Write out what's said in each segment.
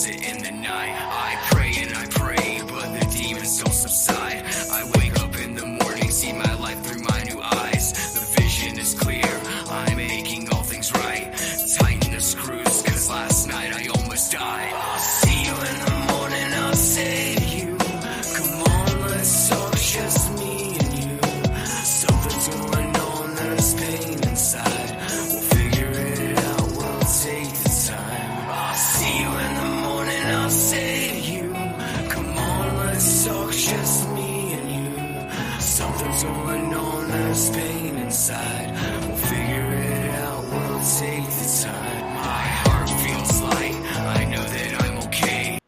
hears it in the night. I pray and I pray, but the demons don't subside. I wake up in the morning, see my life through my new eyes. The vision is clear, I'm making all things right. Tighten the screws, cause last night I almost died. I'll see you in the morning, I'll save you. Come on, let's talk, just me and you. Something's going on, there's pain inside. We'll figure it out, we'll take the time. I'll see you in the morning, I'll save you. Come on, let's talk, just me and you. Something's going on, there's pain inside. We'll figure it out, we'll take the time. My heart feels light, I know that I'm okay.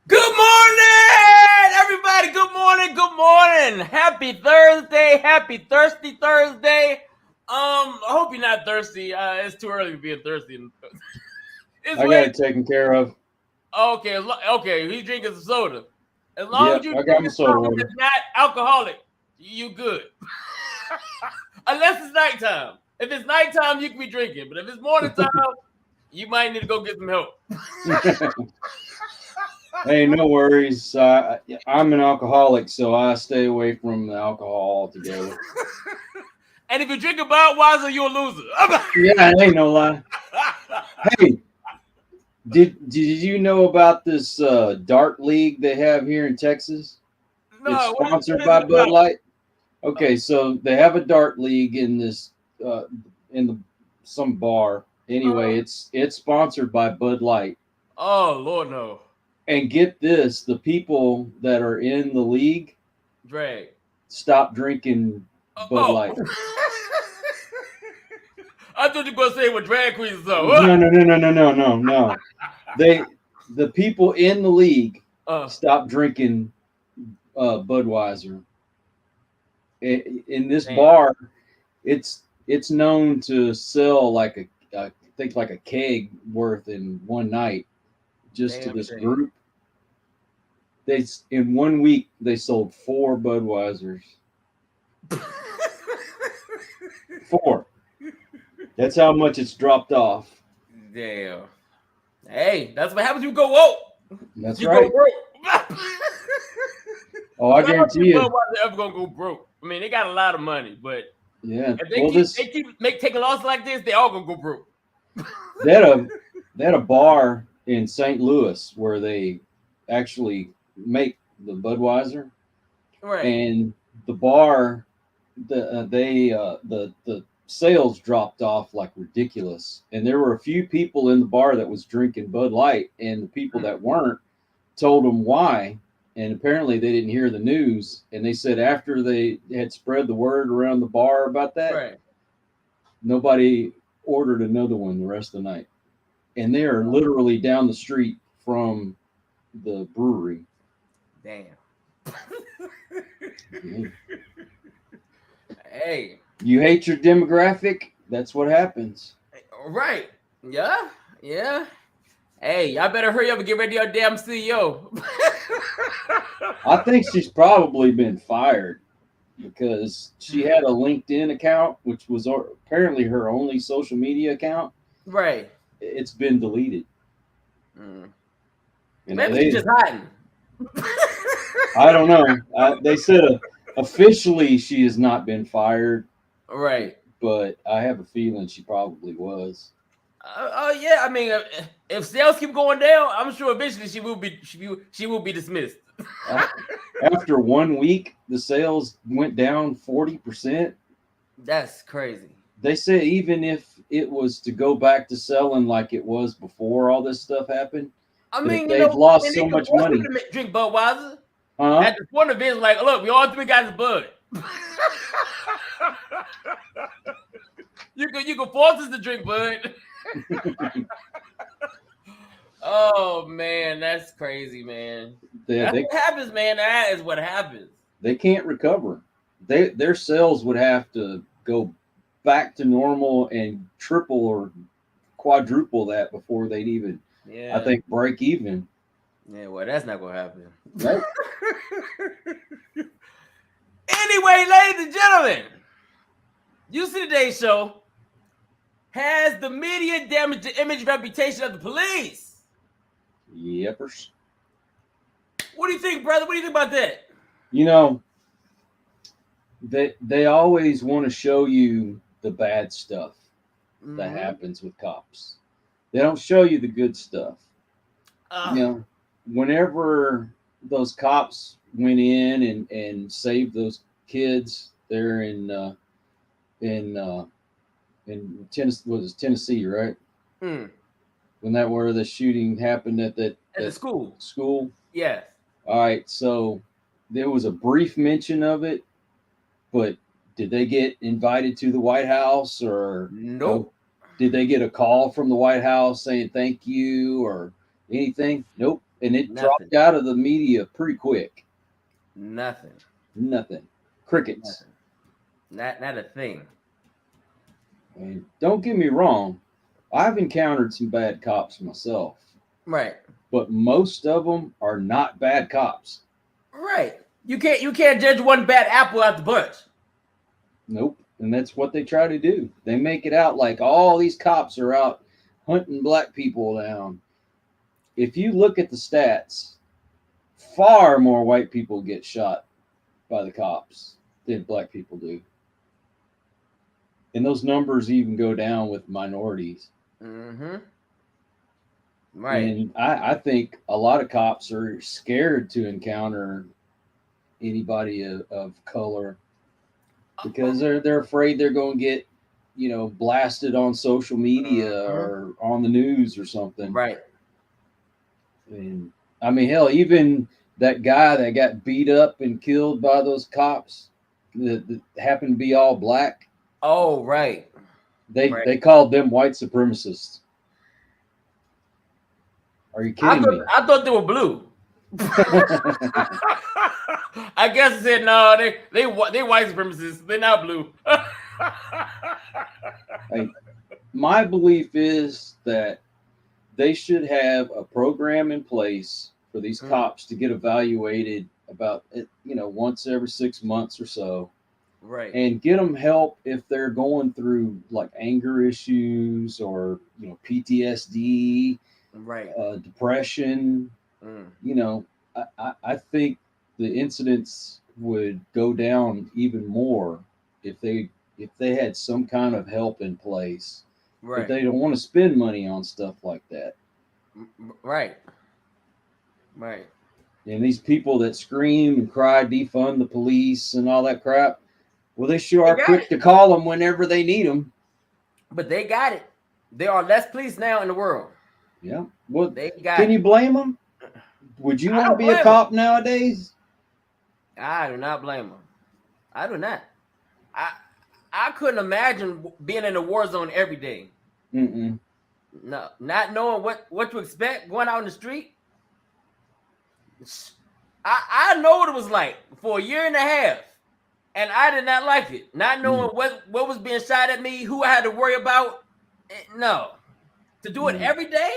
Good morning, everybody. Good morning. Good morning. Happy Thursday. Happy Thirsty Thursday. I hope you're not thirsty. It's too early to be thirsty. It's I got late. it taken care of. Okay. Okay. He's drinking some soda. As long as you I got drink my a soda soda water. that's not alcoholic, you good. Unless it's nighttime. If it's nighttime, you can be drinking. But if it's morning time, you might need to go get some help. Hey, no worries. I'm an alcoholic, so I stay away from the alcohol altogether. And if you drink a Budweiser, you're a loser. Yeah, it ain't no lie. Hey, did you know about this dart league they have here in Texas? It's sponsored by Bud Light. Okay, so they have a dart league in this some bar. Anyway, it's sponsored by Bud Light. Oh Lord, no. And get this, the people that are in the league Drag. stop drinking Bud Light. I thought you were gonna say what drag queens though. No. The people in the league stop drinking Budweiser. In this bar, it's known to sell like I think like a keg worth in one night just to this group. In 1 week they sold 4 Budweisers. 4. That's how much it's dropped off. Damn. Hey, that's what happens when you go woke. That's you right. Go broke. Oh, I guarantee you. Nobody's ever gonna go broke. I mean, they got a lot of money, but yeah, if they keep taking losses like this, they all gonna go broke. They had a bar in St. Louis where they actually make the Budweiser, right? And the bar, the sales dropped off like ridiculous, and there were a few people in the bar that was drinking Bud Light, and the people that weren't told them why, and apparently they didn't hear the news, and they said after they had spread the word around the bar about that, right. Nobody ordered another one the rest of the night, and they are literally down the street from the brewery. Damn. Yeah. Hey. You hate your demographic, that's what happens. Right. Yeah. Hey, y'all better hurry up and get ready to your damn CEO. I think she's probably been fired because she had a LinkedIn account, which was apparently her only social media account. Right. It's been deleted. Maybe she's just hiding. I don't know. They said officially she has not been fired. Right. But I have a feeling she probably was. Yeah. I mean, if sales keep going down, I'm sure eventually she will be dismissed. After 1 week, the sales went down 40%. That's crazy. They say even if it was to go back to selling like it was before all this stuff happened, I mean, they've lost so much money. Drink Budweiser. At the point of it, like, look, we all 3 guys Bud. You can force us to drink Bud. Oh man, that's crazy, man. That's what happens, man. That is what happens. They can't recover. Their sales would have to go back to normal and triple or quadruple that before they'd even, I think, break even. Yeah, well, that's not gonna happen. Nope. Anyway, ladies and gentlemen, You See Today's show has the media damaged the image reputation of the police. Yepers. What do you think, brother? What do you think about that? You know, they always want to show you the bad stuff that happens with cops. They don't show you the good stuff. You know, whenever those cops went in and saved those kids there in Tennessee, was it Tennessee, right? When that where the shooting happened at the school. School. Yes. All right. So there was a brief mention of it, but did they get invited to the White House or nope? Did they get a call from the White House saying thank you or anything? Nope. And it dropped out of the media pretty quick. Nothing. Crickets. Nothing. Not a thing. And don't get me wrong, I've encountered some bad cops myself. Right. But most of them are not bad cops. Right. You can't judge one bad apple out the bunch. Nope. And that's what they try to do. They make it out like all these cops are out hunting black people down. If you look at the stats, far more white people get shot by the cops than black people do. And those numbers even go down with minorities. Right. And I think a lot of cops are scared to encounter anybody of color because they're afraid they're going to get, blasted on social media or on the news or something. Right. And I mean, hell, even that guy that got beat up and killed by those cops that happened to be all black. Oh, right. They called them white supremacists. Are you kidding me? I thought they were blue. I guess I said no. They white supremacists. They're not blue. My belief is that they should have a program in place for these cops to get evaluated about once every 6 months or so. Right. And get them help if they're going through like anger issues or PTSD, right, depression. I think the incidents would go down even more if they had some kind of help in place. Right. But they don't want to spend money on stuff like that. Right. And these people that scream and cry, defund the police and all that crap. Well, they sure are quick to call them whenever they need them. But they got it. There are less police now in the world. Yeah. Well, can you blame them? Would you want to be a cop nowadays? I do not blame them. I do not. I couldn't imagine being in a war zone every day. No, not knowing what to expect going out in the street. I know what it was like for a year and a half. And I did not like it. Not knowing what was being shot at me, who I had to worry about. No. To do it every day?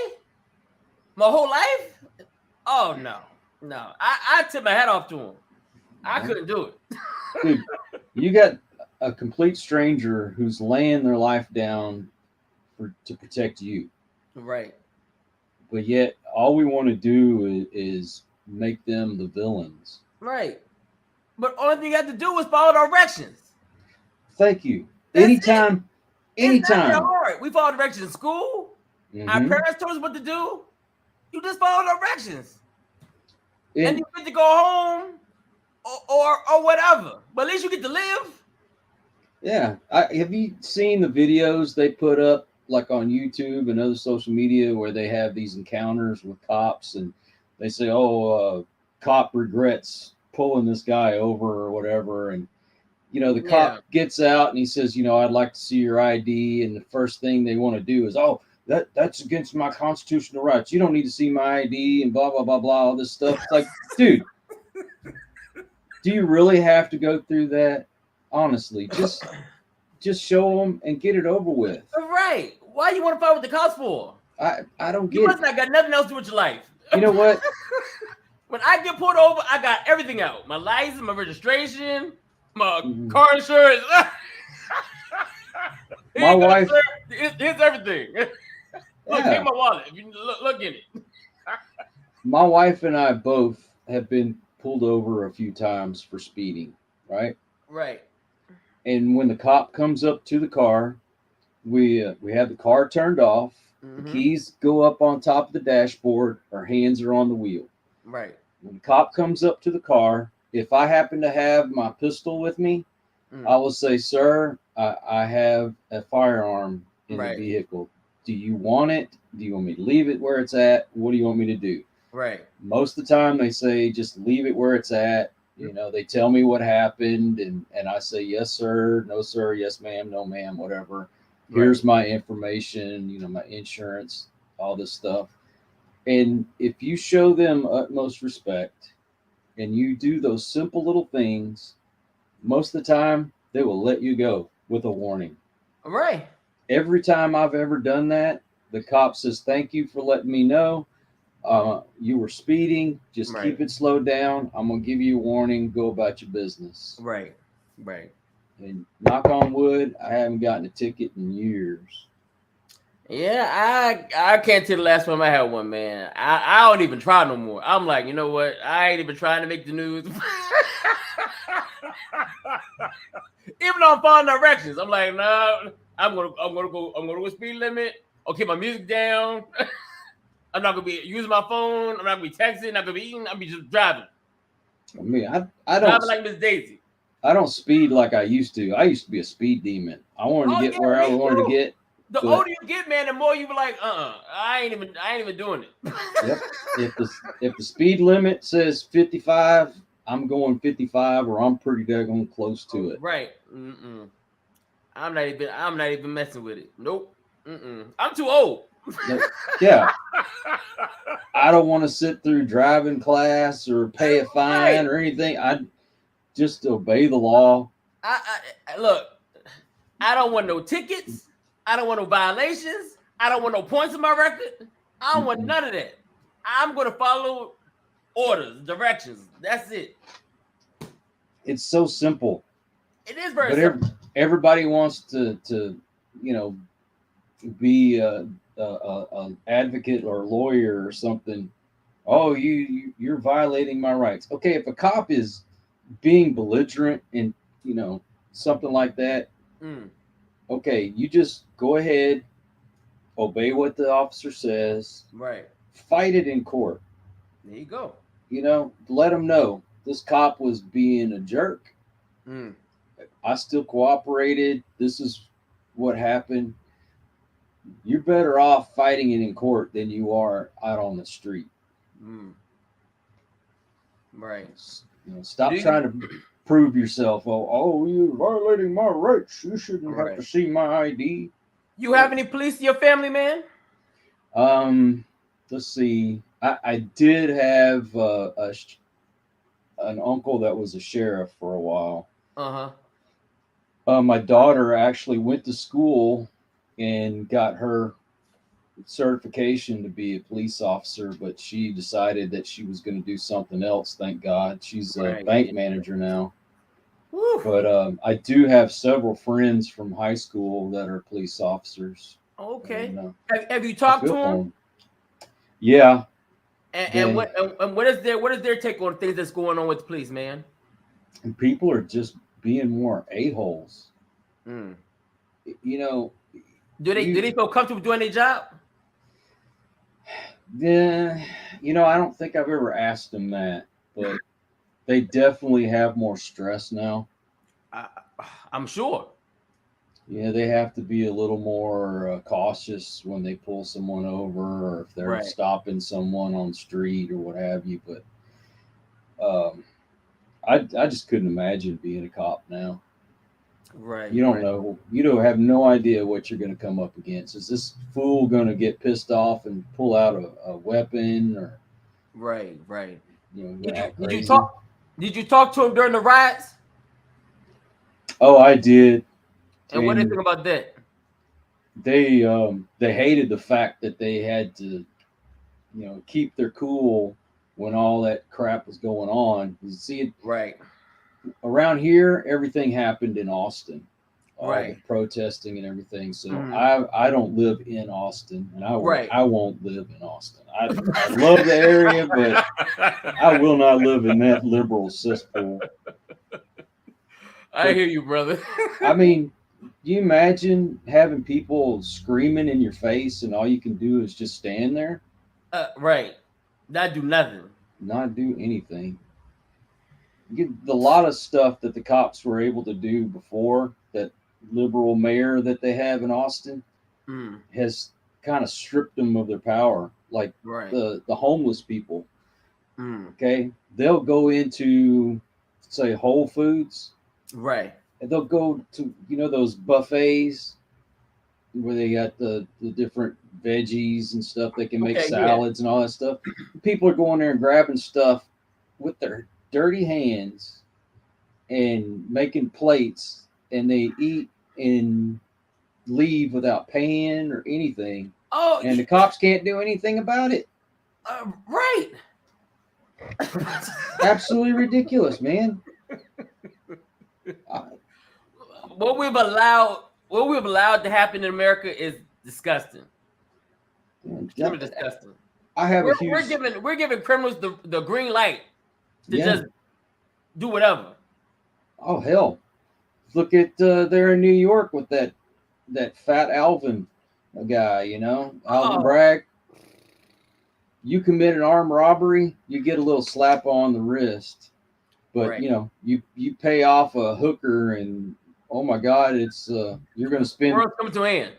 My whole life? Oh, no. I tip my hat off to him. I couldn't do it. Dude, you got a complete stranger who's laying their life down to protect you. Right. But yet, all we want to do is make them the villains. Right. But only thing you have to do is follow directions. Thank you. Anytime. It's not that hard. We follow directions in school. Our parents told us what to do. You just follow directions. And you get to go home or whatever. But at least you get to live. Yeah. Have you seen the videos they put up like on YouTube and other social media where they have these encounters with cops and they say, cop regrets pulling this guy over or whatever, and the cop gets out and he says, I'd like to see your ID, and the first thing they want to do is, that's against my constitutional rights. You don't need to see my ID and blah blah blah blah, all this stuff. It's like, dude, do you really have to go through that? Honestly, just show them and get it over with. Right? Why you want to fight with the cops for? I don't get it. You must not got nothing else to do with your life. You know what? When I get pulled over, I got everything out. My license, my registration, my car insurance. My wife. Here's everything. Look, take my wallet. If you look in it. My wife and I both have been pulled over a few times for speeding, right? Right. And when the cop comes up to the car, we have the car turned off. The Mm-hmm. keys go up on top of the dashboard. Our hands are on the wheel. Right. When the cop comes up to the car, if I happen to have my pistol with me, I will say, "Sir, I have a firearm in the Right. vehicle. Do you want it? Do you want me to leave it where it's at? What do you want me to do?" Right. Most of the time, they say, "Just leave it where it's at." You know, they tell me what happened, and I say, "Yes, sir. No, sir. Yes, ma'am. No, ma'am. Whatever. Right. Here's my information. You know, my insurance, all this stuff." And if you show them utmost respect and you do those simple little things, most of the time they will let you go with a warning. Right. Every time I've ever done that, the cop says, "Thank you for letting me know. You were speeding. Just Right. keep it slowed down. I'm going to give you a warning. Go about your business." Right. Right. And knock on wood, I haven't gotten a ticket in years. Yeah, I can't tell the last time I had one, man. I don't even try no more. I'm like, you know what? I ain't even trying to make the news. Even though I'm following directions, I'm like, no, I'm gonna go speed limit. Okay, my music down. I'm not gonna be using my phone. I'm not gonna be texting. Not gonna be eating. I'll be just driving. I mean, Driving like Miss Daisy. I don't speed like I used to. I used to be a speed demon. I wanted to Oh get yeah, where I me wanted to too. get, The but older you get, man, the more you be like, I ain't even doing it. yep. If the speed limit says 55, I'm going 55, or I'm pretty daggone close to it. Right. Mm-mm. I'm not even messing with it. Nope. Mm-mm. I'm too old. Yeah, I don't want to sit through driving class or pay a Right. fine or anything. I just obey the law. Look. I don't want no tickets. I don't want no violations. I don't want no points in my record. I don't want Mm-mm. none of that. I'm gonna follow orders, directions. That's it. It's so simple, It is very but simple. everybody wants to you know be a advocate or a lawyer or something. Oh, you're violating my rights. Okay, if a cop is being belligerent and something like that, Mm, okay, you just go ahead, obey what the officer says, right. fight it in court. There you go. Let them know this cop was being a jerk. Mm, I still cooperated. This is what happened. You're better off fighting it in court than you are out on the street. mm, right. Stop Do trying you? to prove yourself. Oh, you're violating my rights. You shouldn't have Right. to see my ID. You have any police in your family, man? Um, let's see. I did have an uncle that was a sheriff for a while. Uh huh. My daughter actually went to school and got her certification to be a police officer, but she decided that she was going to do something else. Thank God. She's a Right. bank Yeah. manager now. Woo. But I do have several friends from high school that are police officers. Okay. And Have you I talked to feel for them? them. Yeah. And They, what is their take on things that's going on with the police, man? and people are just being more a-holes. Mm. You know, Do they you, feel comfortable doing their job? yeah, I don't think I've ever asked them that, but they definitely have more stress now. I, I'm sure. Yeah, they have to be a little more cautious when they pull someone over or if they're Right. stopping someone on the street or what have you. But um, I just couldn't imagine being a cop now. Right. You don't Right. know. You don't have no idea what you're going to come up against. Is this fool going to get pissed off and pull out a weapon, or Right. Right. going Did to you act did you crazy? talk did you talk to him during the riots? Oh, I did, And what do you and think about that? they hated the fact that they had to keep their cool when all that crap was going on. You see, Right. around here, everything happened in Austin. all Right. the protesting and everything. So I don't live in Austin, and I won't live in Austin. I love the area, but I will not live in that liberal cesspool. I hear you, brother. I mean, you imagine having people screaming in your face, and all you can do is just stand there, right? Not do nothing. Not do anything. A lot of stuff that the cops were able to do before, that liberal mayor that they have in Austin has kind of stripped them of their power. Like the homeless people. Okay, they'll go into, say, Whole Foods, right, and they'll go to, those buffets where they got the different veggies and stuff. They can make salads and all that stuff. People are going there and grabbing stuff with their dirty hands and making plates, and they eat and leave without paying or anything. Oh, and the cops can't do anything about it. Right. Absolutely ridiculous, man. What we've allowed to happen in America is disgusting. Disgusting. We're giving criminals the green light to just do whatever. Oh hell! Look at there in New York with that fat Alvin guy, Alvin Bragg. You commit an armed robbery, you get a little slap on the wrist, but you pay off a hooker, and oh my God, it's you're going to spend. World's coming to an end.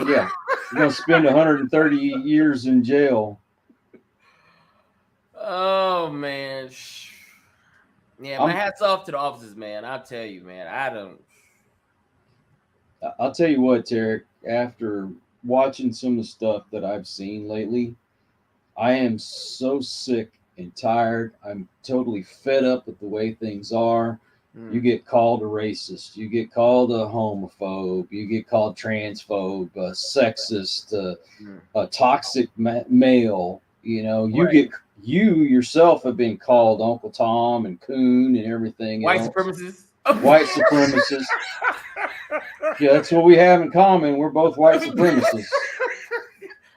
Yeah, you're going to spend 130 years in jail. Oh man, yeah, my hat's off to the officers, man. I'll tell you, man. I'll tell you what, Tarek. After watching some of the stuff that I've seen lately, I am so sick and tired. I'm totally fed up with the way things are. You get called a racist. You get called a homophobe. You get called transphobe, sexist, a toxic male. You yourself have been called Uncle Tom and Coon and everything. White supremacists. White supremacists. Yeah, that's what we have in common. We're both white supremacists.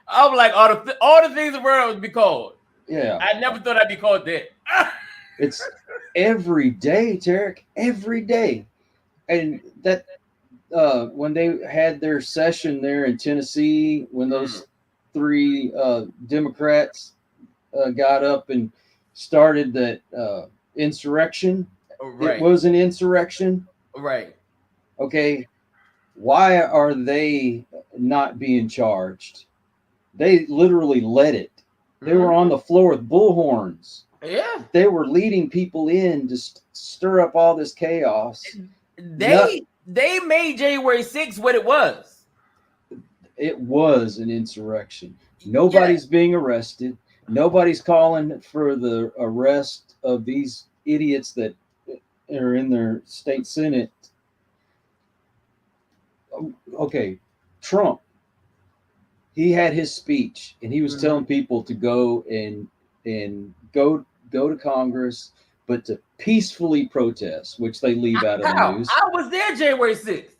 I'm like all the things the world would be called. Yeah. I never thought I'd be called that. It's every day, Tarek. Every day. And that when they had their session there in Tennessee, when those three Democrats got up and started that insurrection. Right. It was an insurrection. Right. Okay. Why are they not being charged? They literally led it. They were on the floor with bullhorns. Yeah. They were leading people in to stir up all this chaos. They made January 6th what it was. It was an insurrection. Nobody's being arrested. Nobody's calling for the arrest of these idiots that are in their state senate. Okay, Trump. He had his speech, and he was telling people to go and go to Congress, but to peacefully protest, which they leave out of the news. I was there January 6th.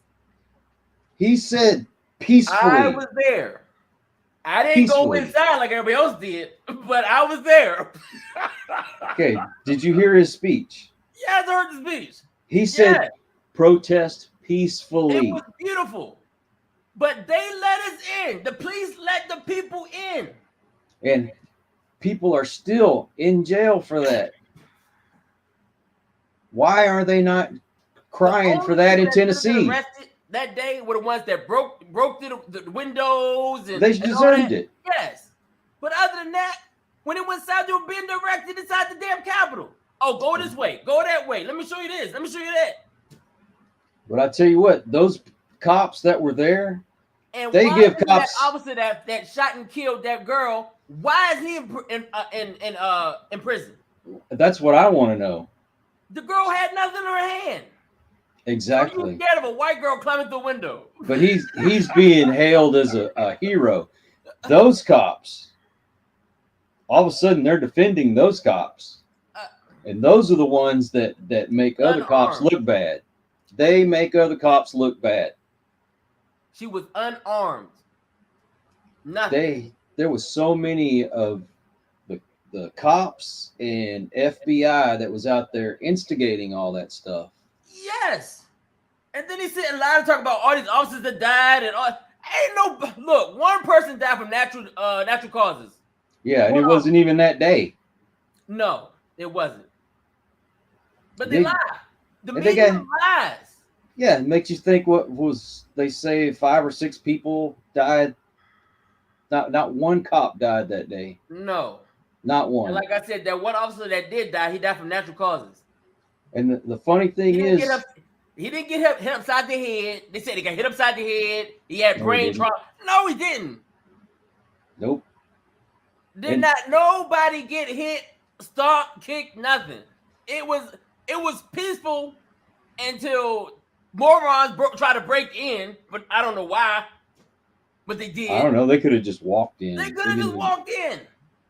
He said peacefully. I was there. I didn't go inside like everybody else did, but I was there. Okay, did you hear his speech? Yes, I heard the speech. He said protest peacefully. It was beautiful. But they let us in. The police let the people in. And people are still in jail for that. Why are they not crying for that in Tennessee? Arrested that day were the ones that broke through the windows. And they deserved it. Yes. But other than that, when it went south, they were being directed inside the damn Capitol. Oh, go this way. Go that way. Let me show you this. Let me show you that. But I tell you what, those cops that were there, and they give cops that officer that shot and killed that girl. Why is he in prison? That's what I want to know. The girl had nothing in her hand. Exactly. So you scared of a white girl climbing through a window. But he's being hailed as a hero. Those cops, all of a sudden, they're defending those cops, and those are the ones that make other cops look bad. They make other cops look bad. She was unarmed. Nothing. There was so many of the cops and FBI that was out there instigating all that stuff. Yes. And then he sit and lie to talk about all these officers that died and all. Ain't no look. One person died from natural causes. Yeah, and it wasn't even that day. No, it wasn't. But they lie. The media lies. Yeah, it makes you think. What was they say? 5 or 6 people died. Not one cop died that day. No, not one. And like I said, that one officer that did die, he died from natural causes. And the funny thing he didn't get hit upside the head. They said he got hit upside the head. He had brain trauma. No, he didn't. Nope. Nobody get hit, stomped, kicked, nothing. It was peaceful until morons tried to break in, but I don't know why. But they did. I don't know. They could have just walked in. They could have just walked in.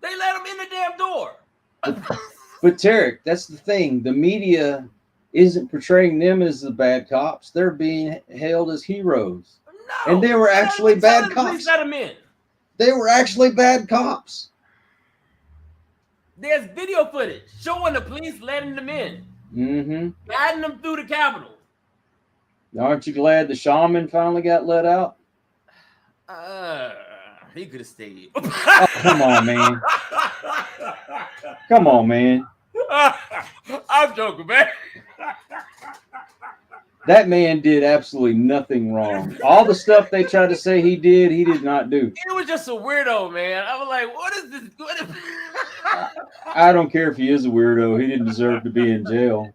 They let them in the damn door. But Tarek, that's the thing. The media isn't portraying them as the bad cops. They're being hailed as heroes. No, and they were actually bad cops. Let them in. They were actually bad cops. There's video footage showing the police letting them in. Mm-hmm. Guiding them through the Capitol. Aren't you glad the shaman finally got let out? He could have stayed. Oh, come on, man. Come on, man. I'm joking, man. That man did absolutely nothing wrong. All the stuff they tried to say he did not do. He was just a weirdo, man. I was like, what is this? I don't care if he is a weirdo. He didn't deserve to be in jail.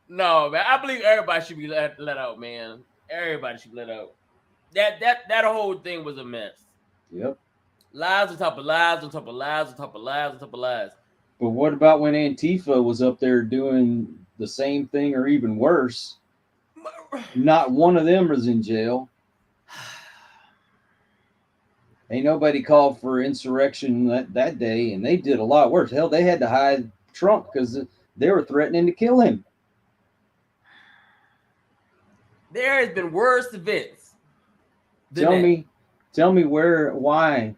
No, man. I believe everybody should be let out, man. Everybody should be let out. That whole thing was a mess. Yep. Lies on top of lies on top of lies on top of lies on top of lies. But what about when Antifa was up there doing the same thing or even worse? Not one of them was in jail. Ain't nobody called for insurrection that day, and they did a lot worse. Hell, they had to hide Trump because they were threatening to kill him. There has been worse events. Tell me why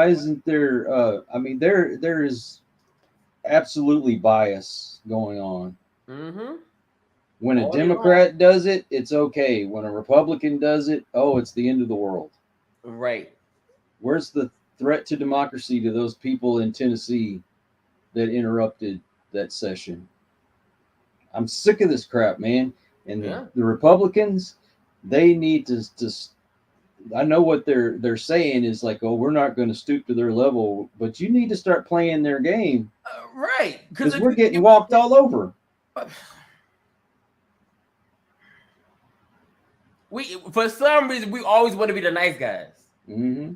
isn't there? I mean, there is absolutely bias going on. Mm-hmm. When a Democrat does it, it's okay. When a Republican does it, oh, it's the end of the world. Right. Where's the threat to democracy to those people in Tennessee that interrupted that session? I'm sick of this crap, man. And the Republicans, they need to I know what they're saying is like, oh, we're not going to stoop to their level, but you need to start playing their game. Right. Because we're getting walked all over. For some reason, we always want to be the nice guys. Mm-hmm.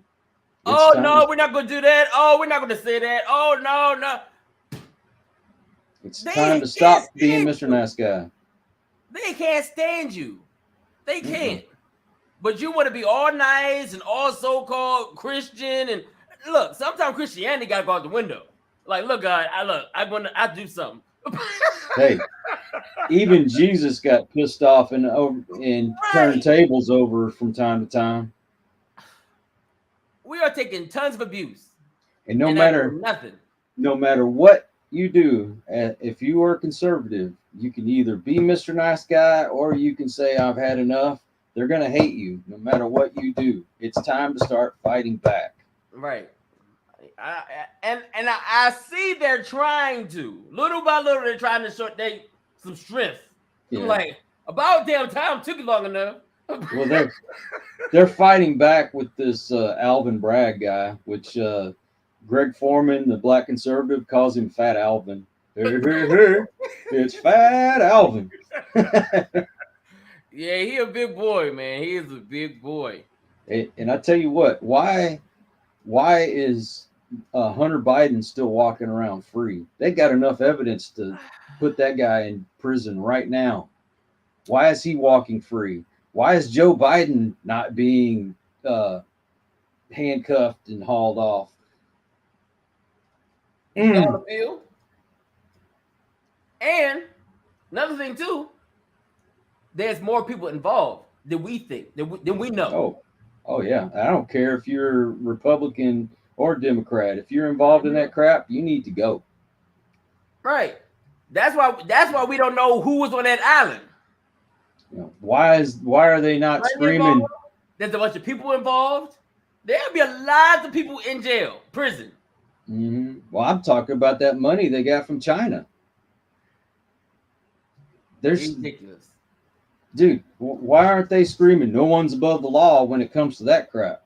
No, we're not going to do that. Oh, we're not going to say that. Oh, no. It's time to stop being Mr. Nice Guy. They can't stand you. They can't. But you want to be all nice and all so-called Christian. And look, sometimes Christianity got to go out the window. Like, look, God, I do something. Hey, even Jesus got pissed off and turned tables over from time to time. We are taking tons of abuse. And no matter what you do, if you are conservative, you can either be Mr. Nice Guy or you can say, I've had enough. They're going to hate you no matter what you do. It's time to start fighting back. Right. I see they're trying to. Little by little, they're trying to show some strength. Yeah. I'm like, about damn time took you long enough. Well, they're fighting back with this Alvin Bragg guy, which Greg Foreman, the black conservative, calls him Fat Alvin. It's Fat Alvin. Yeah, he a big boy, man. He is a big boy. And I tell you what, why is Hunter Biden still walking around free? They got enough evidence to put that guy in prison right now. Why is he walking free? Why is Joe Biden not being handcuffed and hauled off? On the field. And another thing too, there's more people involved than we think, than we know. Oh yeah. I don't care if you're Republican or Democrat. If you're involved in that crap, you need to go. Right. That's why we don't know who was on that island. Why are they not screaming? There's a bunch of people involved. There'll be a lot of people in jail, prison. Mm-hmm. Well, I'm talking about that money they got from China. There's ridiculous. Dude, why aren't they screaming no one's above the law when it comes to that crap?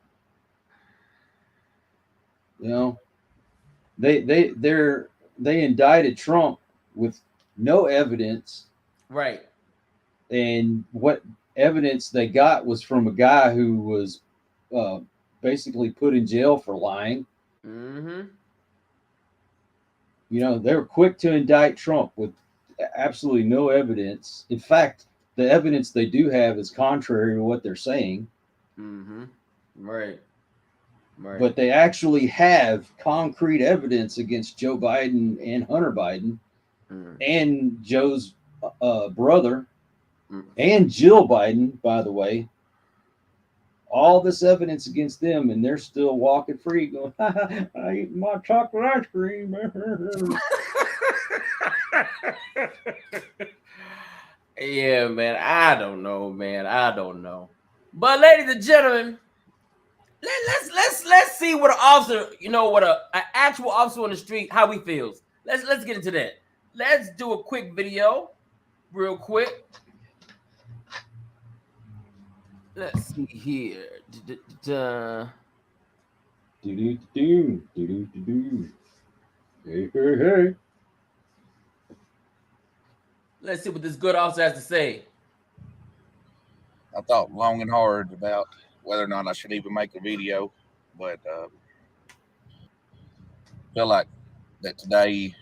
They indicted Trump with no evidence. Right. And what evidence they got was from a guy who was basically put in jail for lying. Mm-hmm. They were quick to indict Trump with absolutely no evidence. In fact, the evidence they do have is contrary to what they're saying. Mm-hmm. Right. But they actually have concrete evidence against Joe Biden and Hunter Biden and Joe's brother and Jill Biden, by the way. All this evidence against them, and they're still walking free, going, I eat my chocolate ice cream. Yeah, man. I don't know. But ladies and gentlemen, let's see what an officer, what an actual officer on the street, how he feels. Let's get into that. Let's do a quick video, real quick. Let's see here. Hey. Let's see what this good officer has to say. I thought long and hard about whether or not I should even make a video, but I feel like that today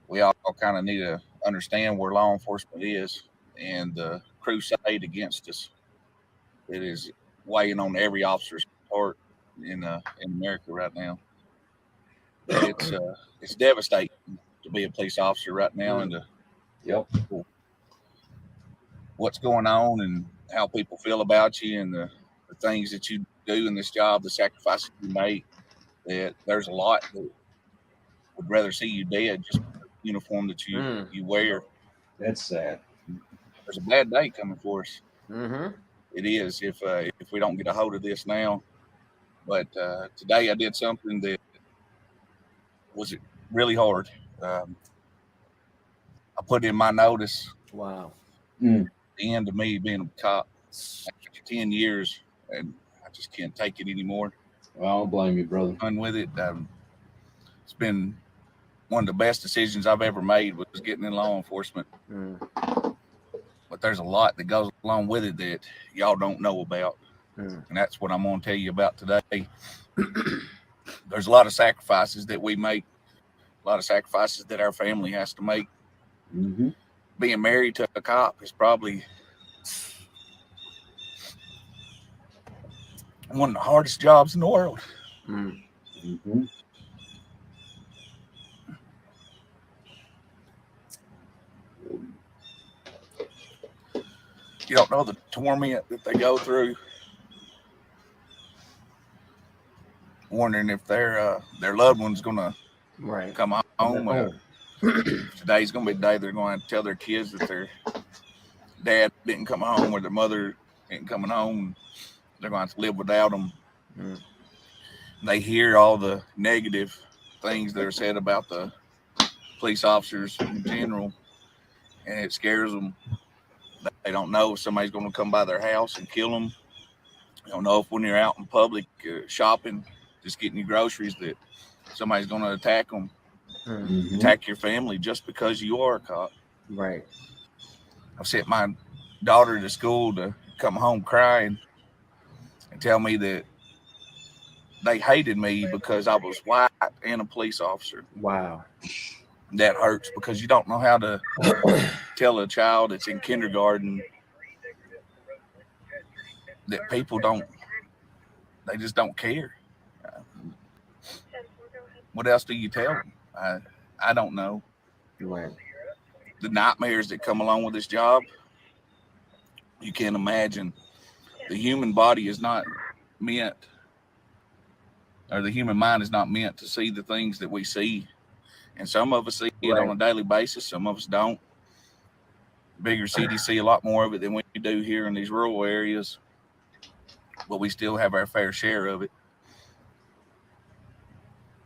we all kind of need to understand where law enforcement is and the crusade against us. It is weighing on every officer's part in America right now. It's devastating to be a police officer right now and what's going on and how people feel about you and the things that you do in this job, the sacrifices you make. That there's a lot that would rather see you dead just for the uniform that you wear. That's sad. There's a bad day coming for us. Mm-hmm. It is if we don't get a hold of this now. But today I did something that was really hard. I put in my notice. Wow. The end of me being a cop after 10 years, and I just can't take it anymore. Well, I don't blame you, brother. Done with it. It's been one of the best decisions I've ever made was getting in law enforcement. But there's a lot that goes along with it that y'all don't know about. And that's what I'm going to tell you about today. There's a lot of sacrifices that we make, a lot of sacrifices that our family has to make. Mm-hmm. Being married to a cop is probably one of the hardest jobs in the world. Mm-hmm. You don't know the torment that they go through, wondering if their loved one's gonna come home. Today's gonna be the day they're going to tell their kids that their dad didn't come home or their mother ain't coming home. They're going to have to live without them. They hear all the negative things that are said about the police officers in general, and it scares them. They don't know if somebody's going to come by their house and kill them. They don't know if when you're out in public shopping, just getting your groceries, that somebody's going to attack them, attack your family just because you are a cop. Right. I've sent my daughter to school to come home crying and tell me that they hated me because I was white and a police officer. Wow. That hurts because you don't know how to tell a child that's in kindergarten that people they just don't care. What else do you tell them? I don't know. Right. The nightmares that come along with this job, you can't imagine. The human body is not meant, or the human mind is not meant to see the things that we see. And some of us see it on a daily basis. Some of us don't. Bigger cities see a lot more of it than we do here in these rural areas. But we still have our fair share of it.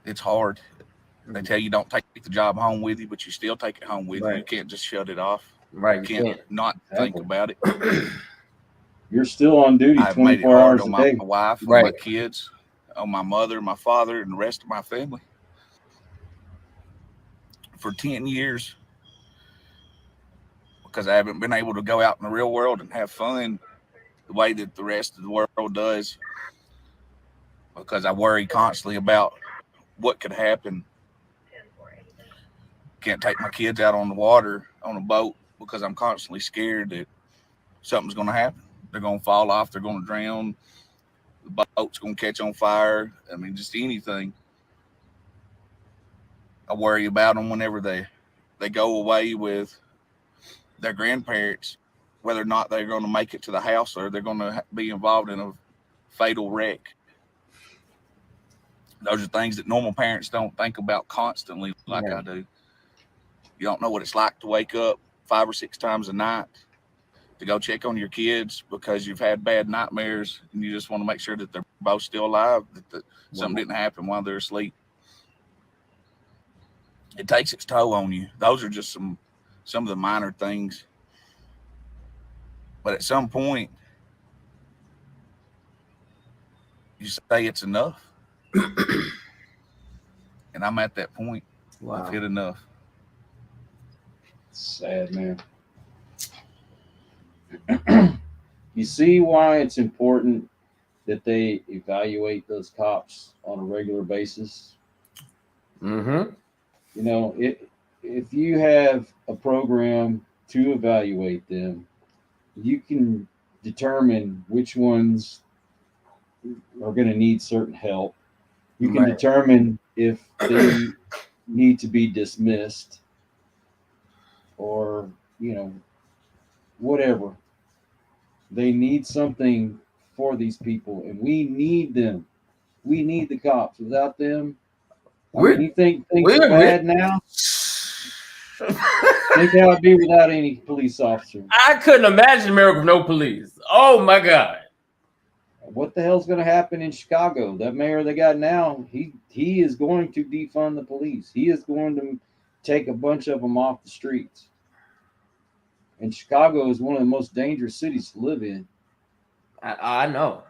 It's hard. They tell you don't take the job home with you, but you still take it home with you. You can't just shut it off. Right. You can't not think about it. You're still on duty 24 hours a day. My wife, on my kids, on my mother, my father, and the rest of my family. For 10 years, because I haven't been able to go out in the real world and have fun the way that the rest of the world does, because I worry constantly about what could happen. Can't take my kids out on the water on a boat because I'm constantly scared that something's going to happen. They're going to fall off. They're going to drown. The boat's going to catch on fire. I mean, just anything. I worry about them whenever they go away with their grandparents, whether or not they're going to make it to the house or they're going to be involved in a fatal wreck. Those are things that normal parents don't think about constantly like I do. You don't know what it's like to wake up 5 or 6 times a night to go check on your kids because you've had bad nightmares and you just want to make sure that they're both still alive, that something didn't happen while they're asleep. It takes its toll on you. Those are just some of the minor things. But at some point, you say it's enough. And I'm at that point. I've hit enough. Sad, man. You see why it's important that they evaluate those cops on a regular basis? Mm-hmm. You know, if you have a program to evaluate them, you can determine which ones are going to need certain help. You can determine if they need to be dismissed or, you know, whatever. They need something for these people, and we need them. We need the cops. Without them, you think things are bad now? Think how it'd be without any police officers. I couldn't imagine America with no police. Oh my God. What the hell's going to happen in Chicago? That mayor they got now, he is going to defund the police. He is going to take a bunch of them off the streets. And Chicago is one of the most dangerous cities to live in. I know.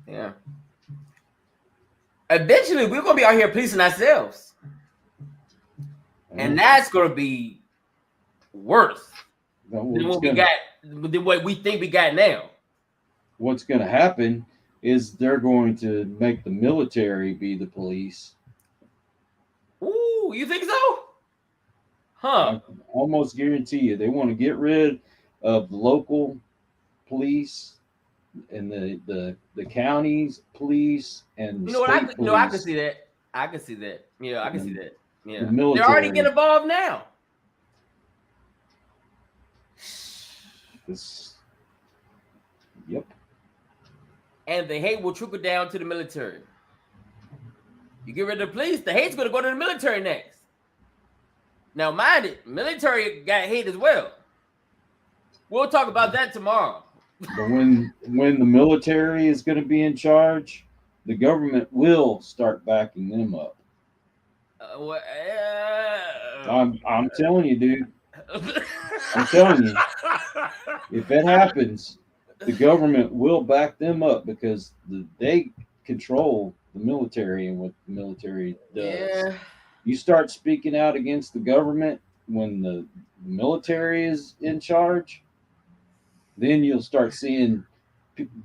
Yeah. Eventually, we're going to be out here policing ourselves. And that's going to be worse than what we think we got now. What's going to happen is they're going to make the military be the police. Ooh, you think so? Huh. I almost guarantee you they want to get rid of the local police and the county's police and the state police. I can see that. I can see that. Yeah, I can see that. Yeah. The military. They're already getting involved now. Yep. And the hate will trickle down to the military. You get rid of the police, the hate's going to go to the military next. Now, mind it, military got hate as well. We'll talk about that tomorrow. But when the military is going to be in charge, the government will start backing them up. I'm telling you, dude. I'm telling you. If that happens, the government will back them up because they control the military and what the military does. Yeah. You start speaking out against the government when the military is in charge, then you'll start seeing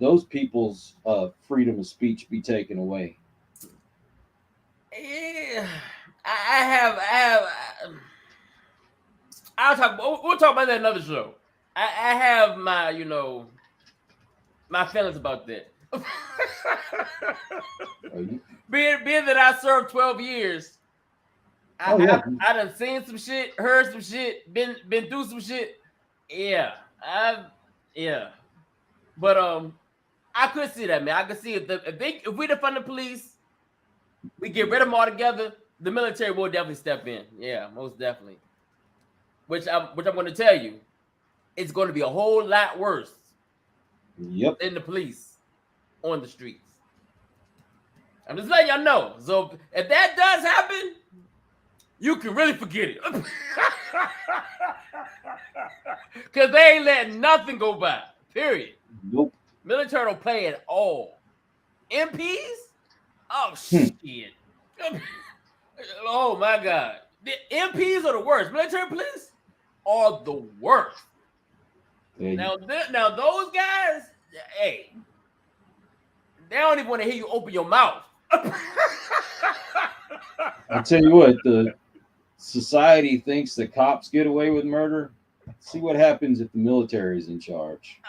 those people's freedom of speech be taken away. Yeah, we'll talk about that another show. I have my, my feelings about that. being that I served 12 years, I done seen some shit, heard some shit, been through some shit. Yeah, Yeah, but I could see that, man. I could see if we defund the police, we get rid of them altogether. The military will definitely step in. Yeah, most definitely. Which I'm going to tell you, it's going to be a whole lot worse. Yep. Than the police on the streets. I'm just letting y'all know. So if that does happen, you can really forget it. Because they ain't letting nothing go by. Period. Nope. Military don't play at all. MPs? Oh, shit. Oh, my God. The MPs are the worst. Military police are the worst. Now those guys, hey, they don't even want to hear you open your mouth. I'll tell you what, the society thinks the cops get away with murder. See what happens if the military is in charge.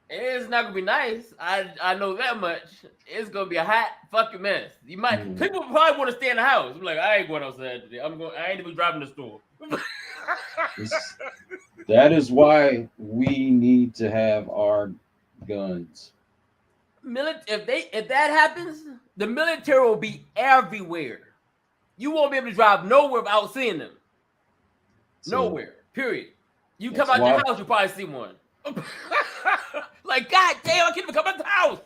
It's not gonna be nice. I know that much. It's gonna be a hot fucking mess. People probably want to stay in the house. I'm like, I ain't going outside today. I ain't even driving to the store. That is why we need to have our guns. If that happens, the military will be everywhere. You won't be able to drive nowhere without seeing them. Nowhere. Period. You come out your house, you probably see one. Like, God damn, I can't even come out the house.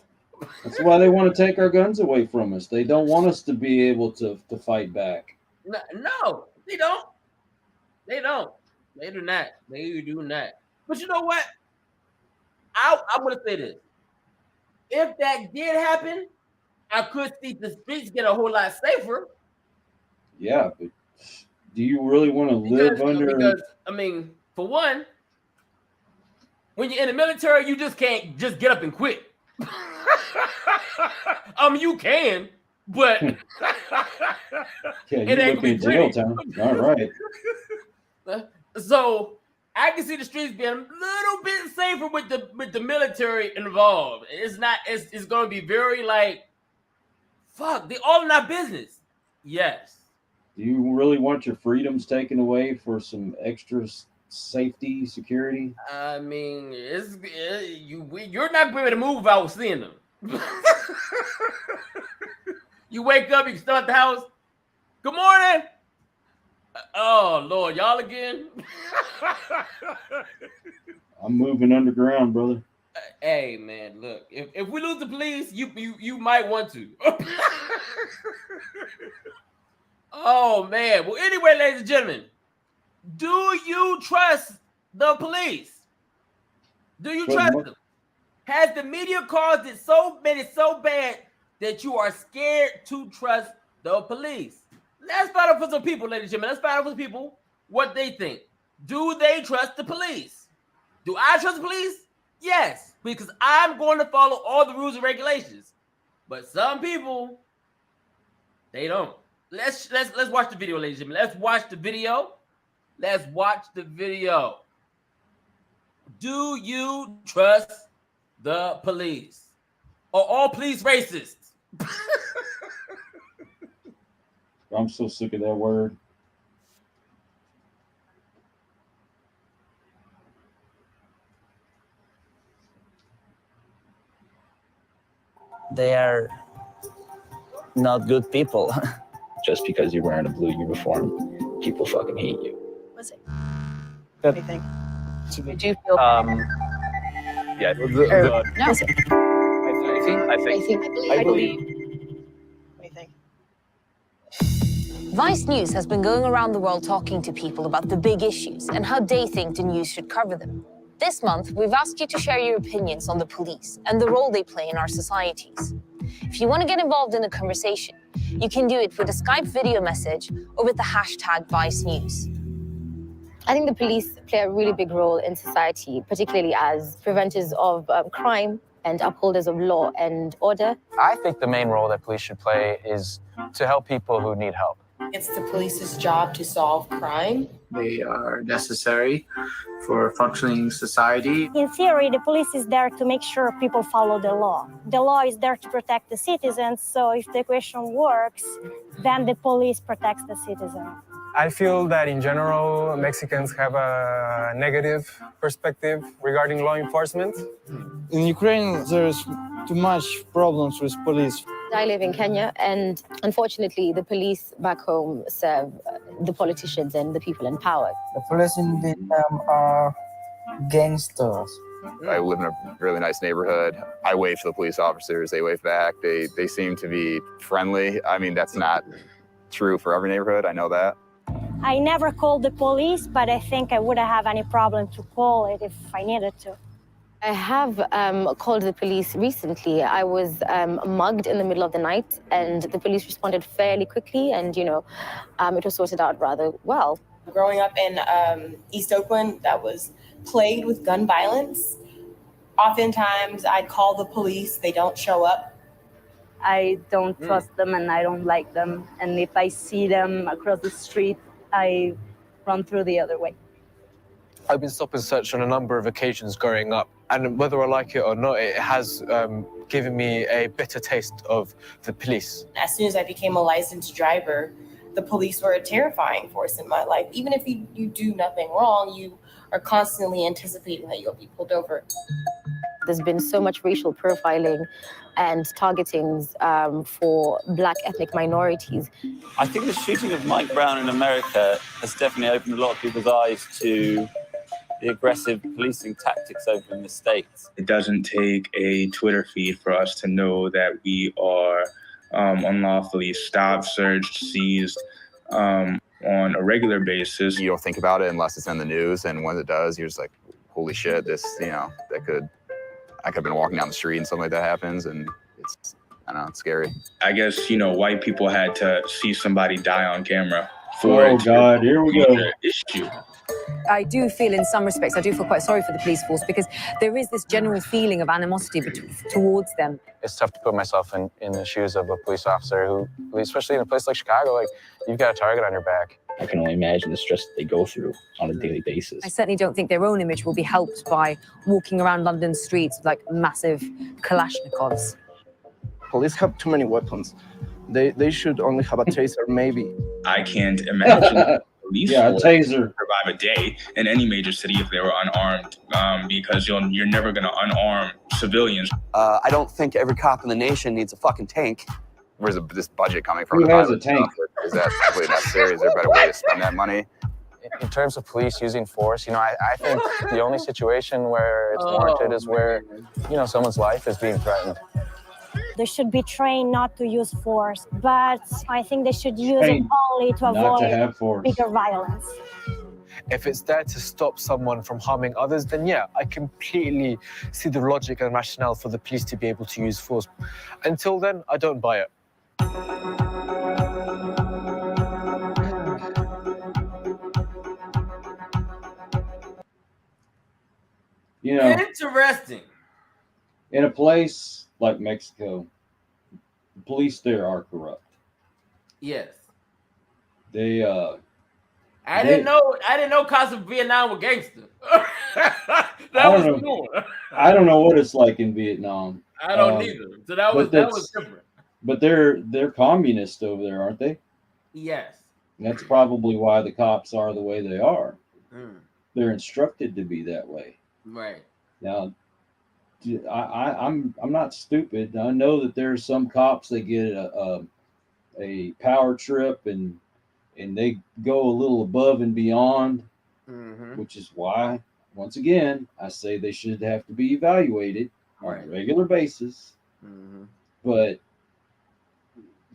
That's why they want to take our guns away from us. They don't want us to be able to fight back. No, they don't. They don't. They do not. They do not. But you know what? I'm going to say this. If that did happen, I could see the streets get a whole lot safer. Yeah, but do you really want to live under? Because, I mean, for one, when you're in the military, you just can't just get up and quit. You can, but it ain't gonna be jail time. All right. So I can see the streets being a little bit safer with the military involved. It's not. It's going to be very like, fuck. They all in our business. Yes. Do you really want your freedoms taken away for some extra safety, security? I mean, you're not going to move without seeing them. You wake up, you can start the house. Good morning. Oh Lord, y'all again? I'm moving underground, brother. Hey man, look, if we lose the police, you might want to. Oh man. Well, anyway, ladies and gentlemen, do you trust the police? Do you trust them? Has the media caused it so bad that you are scared to trust the police? Let's find out for some people, ladies and gentlemen. Let's find out for some people what they think. Do they trust the police? Do I trust the police? Yes, because I'm going to follow all the rules and regulations. But some people, they don't. Let's watch the video, ladies and gentlemen. Let's watch the video. Let's watch the video. Do you trust the police? Are all police racist? I'm so sick of that word. They are not good people. Just because you're wearing a blue uniform, people fucking hate you. Was it? What do you think? Did you feel? Yeah. No. I believe. What do you think? Vice News has been going around the world talking to people about the big issues and how they think the news should cover them. This month, we've asked you to share your opinions on the police and the role they play in our societies. If you want to get involved in the conversation, you can do it with a Skype video message or with the hashtag Vice News. I think the police play a really big role in society, particularly as preventers of crime and upholders of law and order. I think the main role that police should play is to help people who need help. It's the police's job to solve crime. They are necessary for a functioning society. In theory, the police is there to make sure people follow the law. The law is there to protect the citizens, so if the equation works, then the police protects the citizen. I feel that in general, Mexicans have a negative perspective regarding law enforcement. In Ukraine, there's too much problems with police. I live in Kenya, and unfortunately, the police back home serve the politicians and the people in power. The police in Vietnam are gangsters. I live in a really nice neighborhood. I wave to the police officers, they wave back. They seem to be friendly. I mean, that's not true for every neighborhood, I know that. I never called the police, but I think I wouldn't have any problem to call it if I needed to. I have called the police recently. I was mugged in the middle of the night, and the police responded fairly quickly, and it was sorted out rather well. Growing up in East Oakland, that was plagued with gun violence. Oftentimes, I'd call the police, they don't show up. I don't trust them and I don't like them. And if I see them across the street, I run through the other way. I've been stop and searched on a number of occasions growing up, and whether I like it or not, it has given me a bitter taste of the police. As soon as I became a licensed driver, the police were a terrifying force in my life. Even if you do nothing wrong, you are constantly anticipating that you'll be pulled over. There's been so much racial profiling and targetings for Black ethnic minorities. I think the shooting of Mike Brown in America has definitely opened a lot of people's eyes to the aggressive policing tactics over in the States. It doesn't take a Twitter feed for us to know that we are unlawfully stopped, searched, seized on a regular basis. You don't think about it unless it's in the news, and when it does, you're just like, holy shit, this, I could have been walking down the street and something like that happens, and it's, I don't know, it's scary. I guess, white people had to see somebody die on camera for Oh God, here we go. Issue. I do feel, in some respects, I do feel quite sorry for the police force, because there is this general feeling of animosity towards them. It's tough to put myself in the shoes of a police officer who, especially in a place like Chicago, like, you've got a target on your back. I can only imagine the stress that they go through on a daily basis. I certainly don't think their own image will be helped by walking around London streets with, like, massive Kalashnikovs. Police have too many weapons. They should only have a taser, maybe. I can't imagine police a force taser survive a day in any major city if they were unarmed, because you're never going to unarm civilians. I don't think every cop in the nation needs a fucking tank. Where's this budget coming from? Who has a tank? Is that really necessary? Is there a better way to spend that money? In terms of police using force, I think the only situation where it's warranted is where, someone's life is being threatened. They should be trained not to use force, but I think they should use it only to avoid bigger violence. If it's there to stop someone from harming others, then yeah, I completely see the logic and rationale for the police to be able to use force. Until then, I don't buy it. Interesting. In a place like Mexico, the police there are corrupt. Yes. They I didn't know cops of Vietnam were gangsters. I don't know what it's like in Vietnam. I don't either. So that was different. But they're communist over there, aren't they? Yes. And that's probably why the cops are the way they are. They're instructed to be that way. Right. Now, I'm not stupid. I know that there's some cops that get a power trip and they go a little above and beyond, which is why, once again, I say they should have to be evaluated on a regular basis. But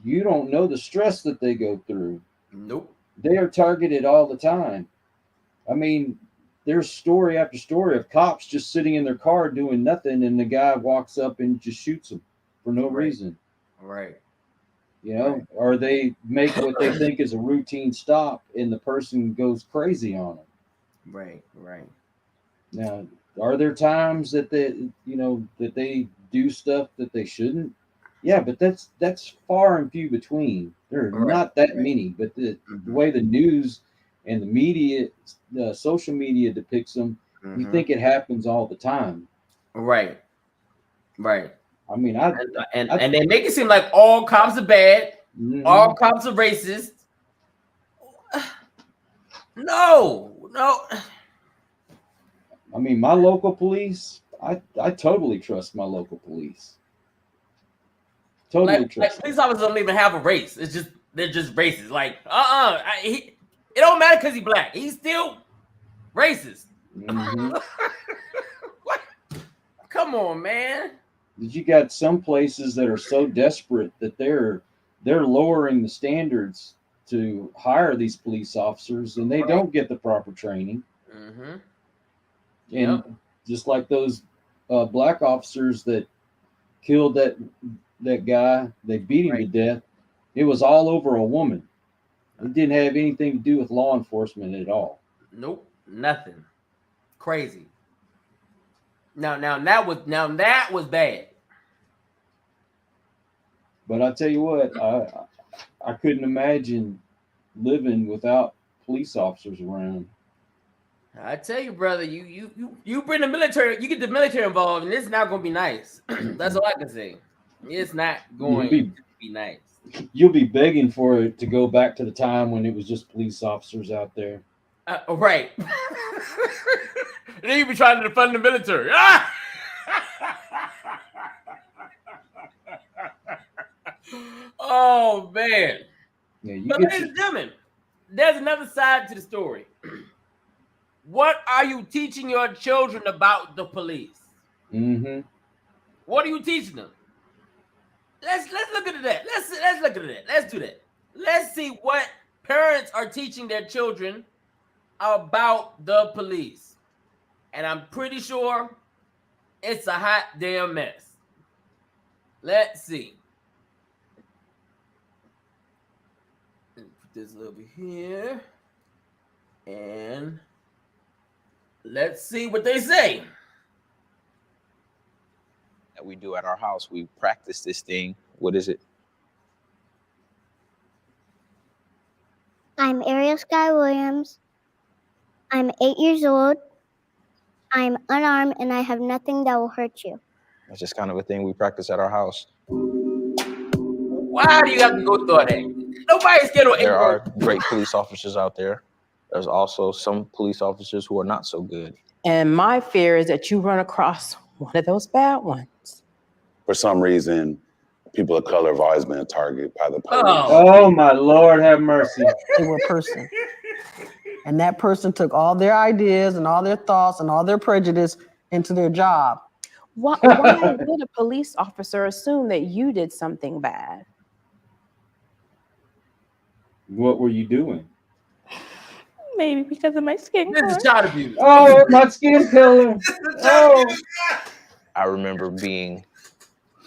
you don't know the stress that they go through. Nope. They are targeted all the time. I mean, there's story after story of cops just sitting in their car doing nothing, and the guy walks up and just shoots them for no reason. Right. Or they make what they think is a routine stop, and the person goes crazy on them. Right. Now, are there times that they do stuff that they shouldn't? Yeah, but that's far and few between. There are not that many, but the way the news and the media, the social media depicts them, you think it happens all the time. Right. I mean, and they make it seem like all cops are bad, all cops are racist. No. I mean, my local police, I totally trust my local police. Totally trust. Like police officers don't even have a race. They're just racist. Like, it don't matter because he's black. He's still racist. Mm-hmm. What? Come on, man. You got some places that are so desperate that they're lowering the standards to hire these police officers, and they don't get the proper training. Mm-hmm. And just like those black officers that killed that guy, they beat him to death. It was all over a woman. It didn't have anything to do with law enforcement at all. Nope, nothing. Crazy. Now that was bad. But I tell you what, I couldn't imagine living without police officers around. I tell you, brother, you bring the military, you get the military involved, and it's not going to be nice. That's all I can say. It's not going to be nice. You'll be begging for it to go back to the time when it was just police officers out there. Right. And then you be trying to defund the military. Oh, man. Yeah, but ladies and gentlemen, there's another side to the story. What are you teaching your children about the police? Mm-hmm. What are you teaching them? Let's look at that. Let's look at that. Let's do that. Let's see what parents are teaching their children about the police. And I'm pretty sure it's a hot damn mess. Let's see. Put this over here. And let's see what they say. That we do at our house. We practice this thing. What is it? I'm Ariel Sky Williams. I'm 8 years old. I'm unarmed and I have nothing that will hurt you. That's just kind of a thing we practice at our house. Why do you have to go through that? Nobody's scared of There are great police officers out there. There's also some police officers who are not so good. And my fear is that you run across one of those bad ones. For some reason, people of color have always been a target by the police. Oh my Lord, have mercy. They were a person. And that person took all their ideas and all their thoughts and all their prejudice into their job. Why would a police officer assume that you did something bad? What were you doing? Maybe because of my skin color. This is child abuse. Oh, my skin color. Oh. I remember being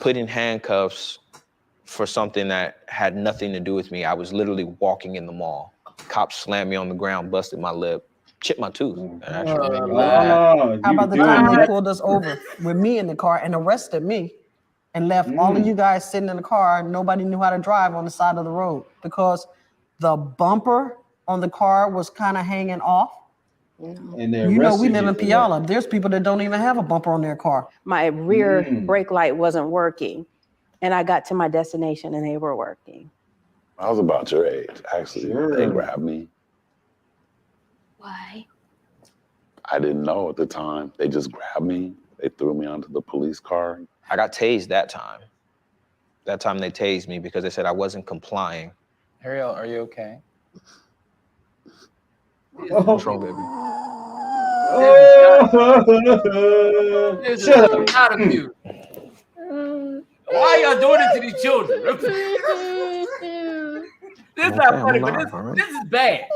put in handcuffs for something that had nothing to do with me. I was literally walking in the mall. Cops slammed me on the ground, busted my lip, chipped my tooth. How about the time they pulled us over with me in the car and arrested me and left all of you guys sitting in the car. Nobody knew how to drive on the side of the road because the bumper on the car was kind of hanging off. And you know, we live in Puyallup. There's people that don't even have a bumper on their car. My rear brake light wasn't working, and I got to my destination and they were working. I was about your age, actually. Sure. They grabbed me. Why? I didn't know at the time. They just grabbed me. They threw me onto the police car. I got tased that time. That time they tased me because they said I wasn't complying. Ariel, are you okay? What's wrong, baby? This is child abuse. Why y'all doing it to these children? This is not funny, but this is bad.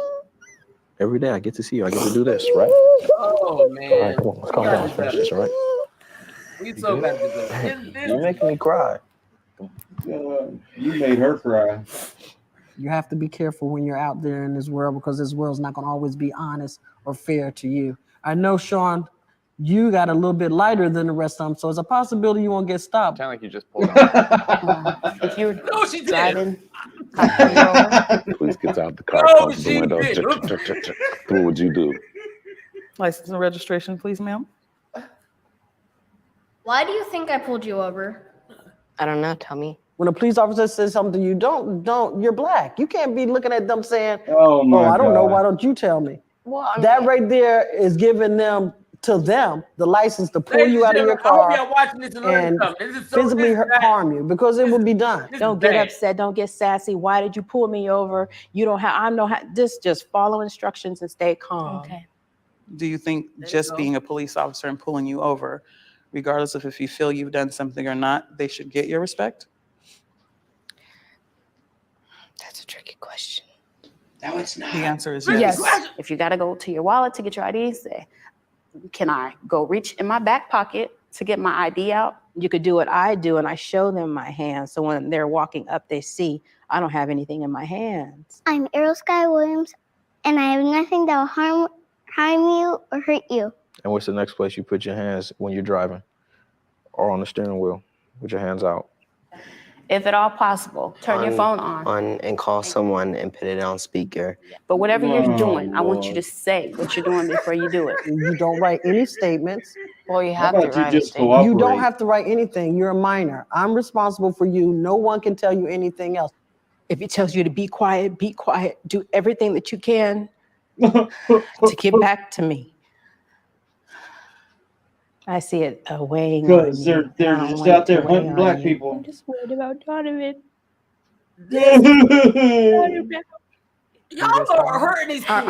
Every day I get to see you. I get to do this, right? Oh man. All right, come on. Let's calm down. Let's finish this, all right? We so bad at this. You're making me cry. You made her cry. You have to be careful when you're out there in this world because this world's not going to always be honest or fair to you. I know, Sean, you got a little bit lighter than the rest of them, so it's a possibility you won't get stopped. Sound like you just pulled out. If you were No, she driving, Police gets out the car, No, closes the she window. did. What would you do? License and registration, please, ma'am. Why do you think I pulled you over? I don't know, tell me. When a police officer says something you don't, you're black. You can't be looking at them saying, Oh my I don't know, God. why don't you tell me? Well, I mean, that right there is giving them the license to pull Ladies you out and of your gentlemen, I hope car y'all watching this and learning and something. This is so physically this is bad. harm you because it would be done. This don't is get bad. upset. Don't get sassy. Why did you pull me over? You don't have. I know how. Just follow instructions and stay calm. Okay. Do you think just being a police officer and pulling you over, regardless of if you feel you've done something or not, they should get your respect? That's a tricky question. No, it's not. The answer is Yes. yes. If you got to go to your wallet to get your ID, say, can I go reach in my back pocket to get my ID out? You could do what I do, and I show them my hands. So when they're walking up, they see I don't have anything in my hands. I'm Errol Sky Williams, and I have nothing that will harm you or hurt you. And what's the next place you put your hands when you're driving or on the steering wheel with your hands out? If at all possible, turn your phone on. And call someone and put it on speaker. But whatever you're Oh, doing, I want you Lord. to say what you're doing before you do it. You don't write any statements. Well, you How have to about you write it. just cooperate? You don't have to write anything. You're a minor. I'm responsible for you. No one can tell you anything else. If it tells you to be quiet, be quiet. Do everything that you can to get back to me. I see it weighing on Because me. they're I don't just want it out to there weigh hunting on black you. people. I'm just worried about Donovan. Y'all are hurting these kids.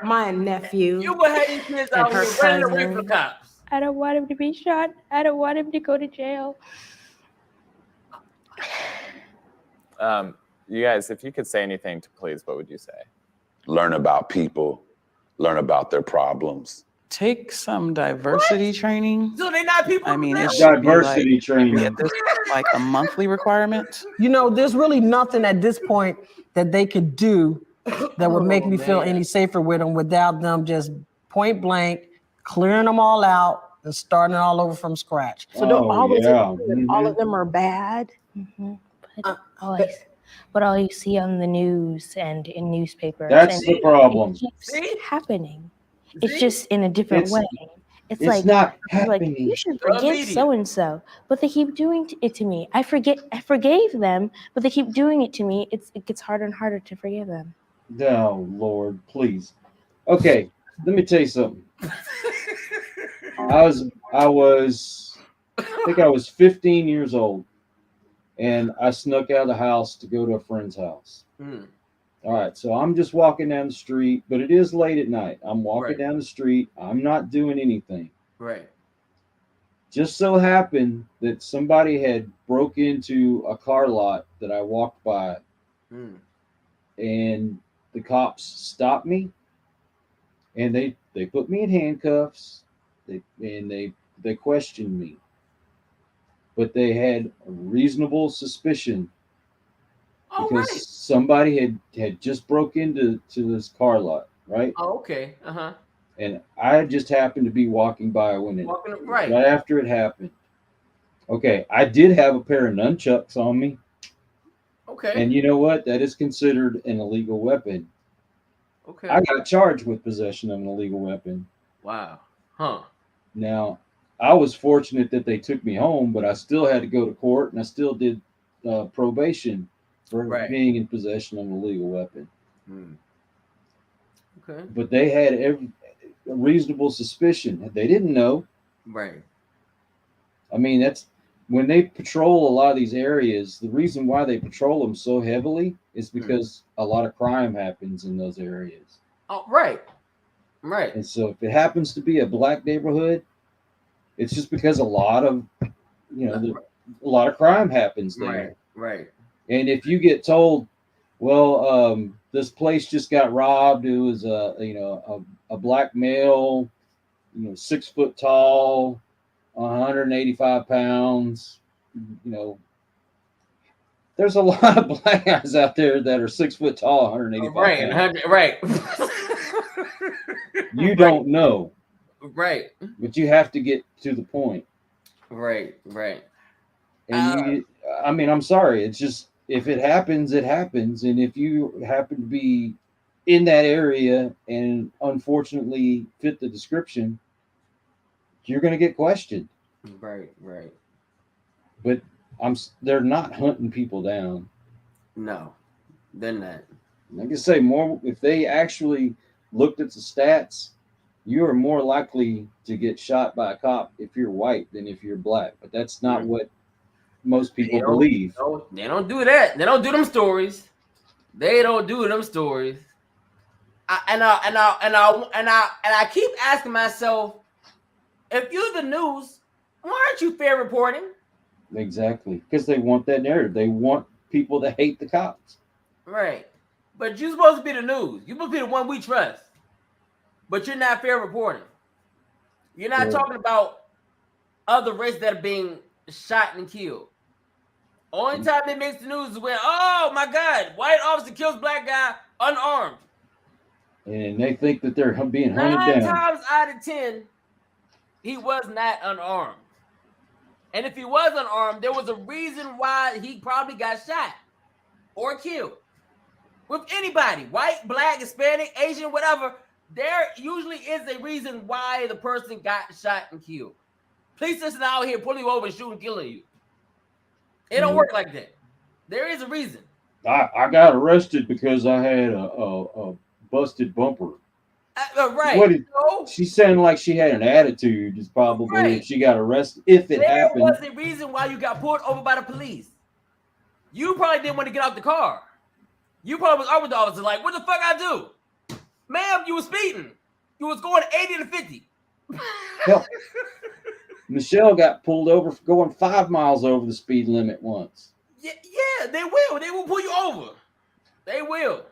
My nephew. You would have these kids and out here her ready to wait for cousin. cops. I don't want him to be shot. I don't want him to go to jail. You guys, if you could say anything to police, what would you say? Learn about people, learn about their problems. Take some diversity training. So they not people. I mean, it to should be Diversity training. like a monthly requirement. You know, there's really nothing at this point that they could do that would make me feel any safer with them without them just point blank clearing them all out and starting all over from scratch. So don't always yeah. all of them are bad. But all you see on the news and in newspapers. That's and the problem. It keeps happening. It's just in a different way. It's It's like not like happening. you should The forgive media. so and so, but they keep doing it to me. I forgave them, but they keep doing it to me. It gets harder and harder to forgive them. Oh, Lord, please. Okay, let me tell you something. I think I was 15 years old, and I snuck out of the house to go to a friend's house. All right, so I'm just walking down the street, but it is late at night. I'm walking Right. down the street. I'm not doing anything. Right. Just so happened that somebody had broke into a car lot that I walked by, and the cops stopped me, and they put me in handcuffs. They questioned me, but they had a reasonable suspicion because somebody had just broke into this car lot, right? Oh, okay. And I just happened to be walking by when it Right. after it happened. Okay, I did have a pair of nunchucks on me. Okay. And you know what? That is considered an illegal weapon. Okay. I got charged with possession of an illegal weapon. Wow. Huh. Now, I was fortunate that they took me home, but I still had to go to court, and I still did probation for being in possession of an illegal weapon. Okay. But they had a reasonable suspicion. They didn't know. Right. I mean, that's when they patrol a lot of these areas. The reason why they patrol them so heavily is because a lot of crime happens in those areas. Oh, right. Right. And so if it happens to be a black neighborhood, it's just because a lot of crime happens there. Right. And if you get told, well, this place just got robbed, it was a black male, 6 foot tall, 185 pounds, there's a lot of black guys out there that are 6 foot tall, 185 pounds. Right. You don't know. Right. But you have to get to the point. Right. And I'm sorry. It's just, if it happens, it happens. And if you happen to be in that area and unfortunately fit the description, you're going to get questioned. Right. But they're not hunting people down. No, they're not. Like I say, more if they actually looked at the stats, you are more likely to get shot by a cop if you're white than if you're black. But that's not what most people believe. They don't do that. They don't do them stories. They don't do them stories. I keep asking myself, if you're the news, why aren't you fair reporting? Exactly, because they want that narrative. They want people to hate the cops. Right. But you're supposed to be the news. You're supposed to be the one we trust. But you're not fair reporting. You're not talking about other races that are being shot and killed. Only time it makes the news is when, oh my God, white officer kills black guy unarmed. And they think that they're being hunted 9 down. times out of 10, he was not unarmed. And if he was unarmed, there was a reason why he probably got shot or killed. With anybody, white, black, Hispanic, Asian, whatever, there usually is a reason why the person got shot and killed. Police isn't out here pulling you over and shooting, killing you. It don't work like that. There is a reason. I got arrested because I had a busted bumper. Right. What she sounded like she had an attitude. Is probably if she got arrested. If it happened, there was a reason why you got pulled over by the police. You probably didn't want to get out the car. You probably was over the officer like, what the fuck I do? Ma'am, you was speeding. You was going 80 to 50. Hell, Michelle got pulled over for going 5 miles over the speed limit once. Yeah, they will. They will pull you over. They will.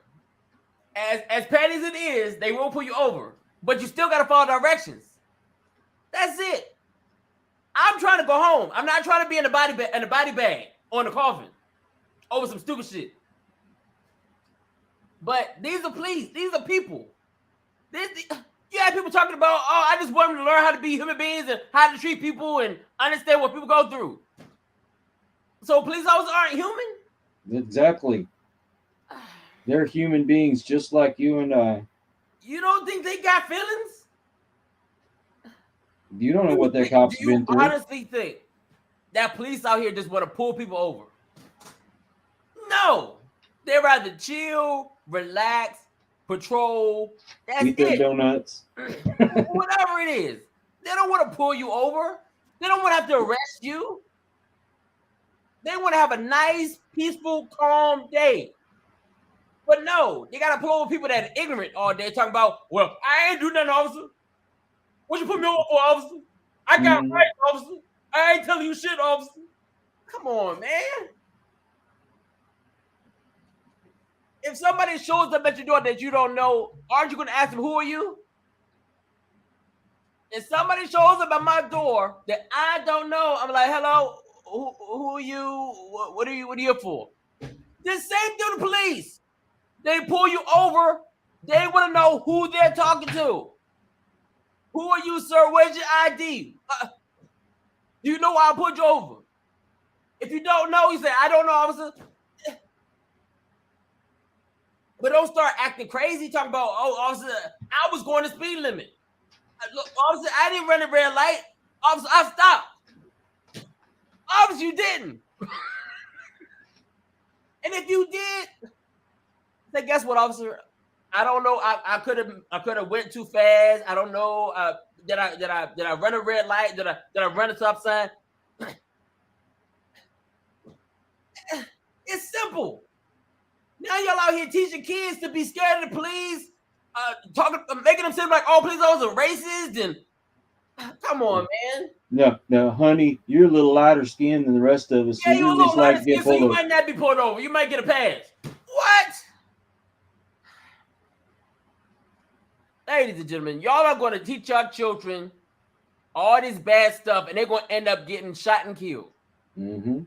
As petty as it is, they will pull you over. But you still got to follow directions. That's it. I'm trying to go home. I'm not trying to be in the body bag on the coffin over some stupid shit. But these are police. These are people. You have people talking about, oh, I just want them to learn how to be human beings and how to treat people and understand what people go through. So police officers aren't human? Exactly. They're human beings just like you and I. You don't think they got feelings? You don't know what that cop's been through. Do you honestly think that police out here just want to pull people over? No. They'd rather chill, relax, patrol. That's Eat their donuts. Whatever it is. They don't want to pull you over. They don't want to have to arrest you. They want to have a nice, peaceful, calm day. But no, they got to pull over people that are ignorant all day talking about, well, I ain't do nothing, officer. What you put me over for, officer? I got right, officer. I ain't telling you shit, officer. Come on, man. If somebody shows up at your door that you don't know, aren't you going to ask them, who are you? If somebody shows up at my door that I don't know, I'm like, hello, who are you? What are you here for? The same thing with the police. They pull you over. They want to know who they're talking to. Who are you, sir? Where's your ID? Do you know why I pulled you over? If you don't know, you say, I don't know, officer. But don't start acting crazy talking about, oh, officer, I was going the speed limit. Look, officer, I didn't run a red light. Officer, I stopped. Officer, you didn't. And if you did, then guess what, officer? I don't know. I could have went too fast. I don't know. Did I run a red light? Did I run a stop sign? It's simple. Now y'all out here teaching kids to be scared of the police, making them seem like all police officers are racist. And come on, man. No, honey, you're a little lighter skinned than the rest of us. Yeah, you're a little lighter skinned, so you might not be pulled over. You might get a pass. What? Ladies and gentlemen, y'all are going to teach your children all this bad stuff, and they're going to end up getting shot and killed. Mm-hmm.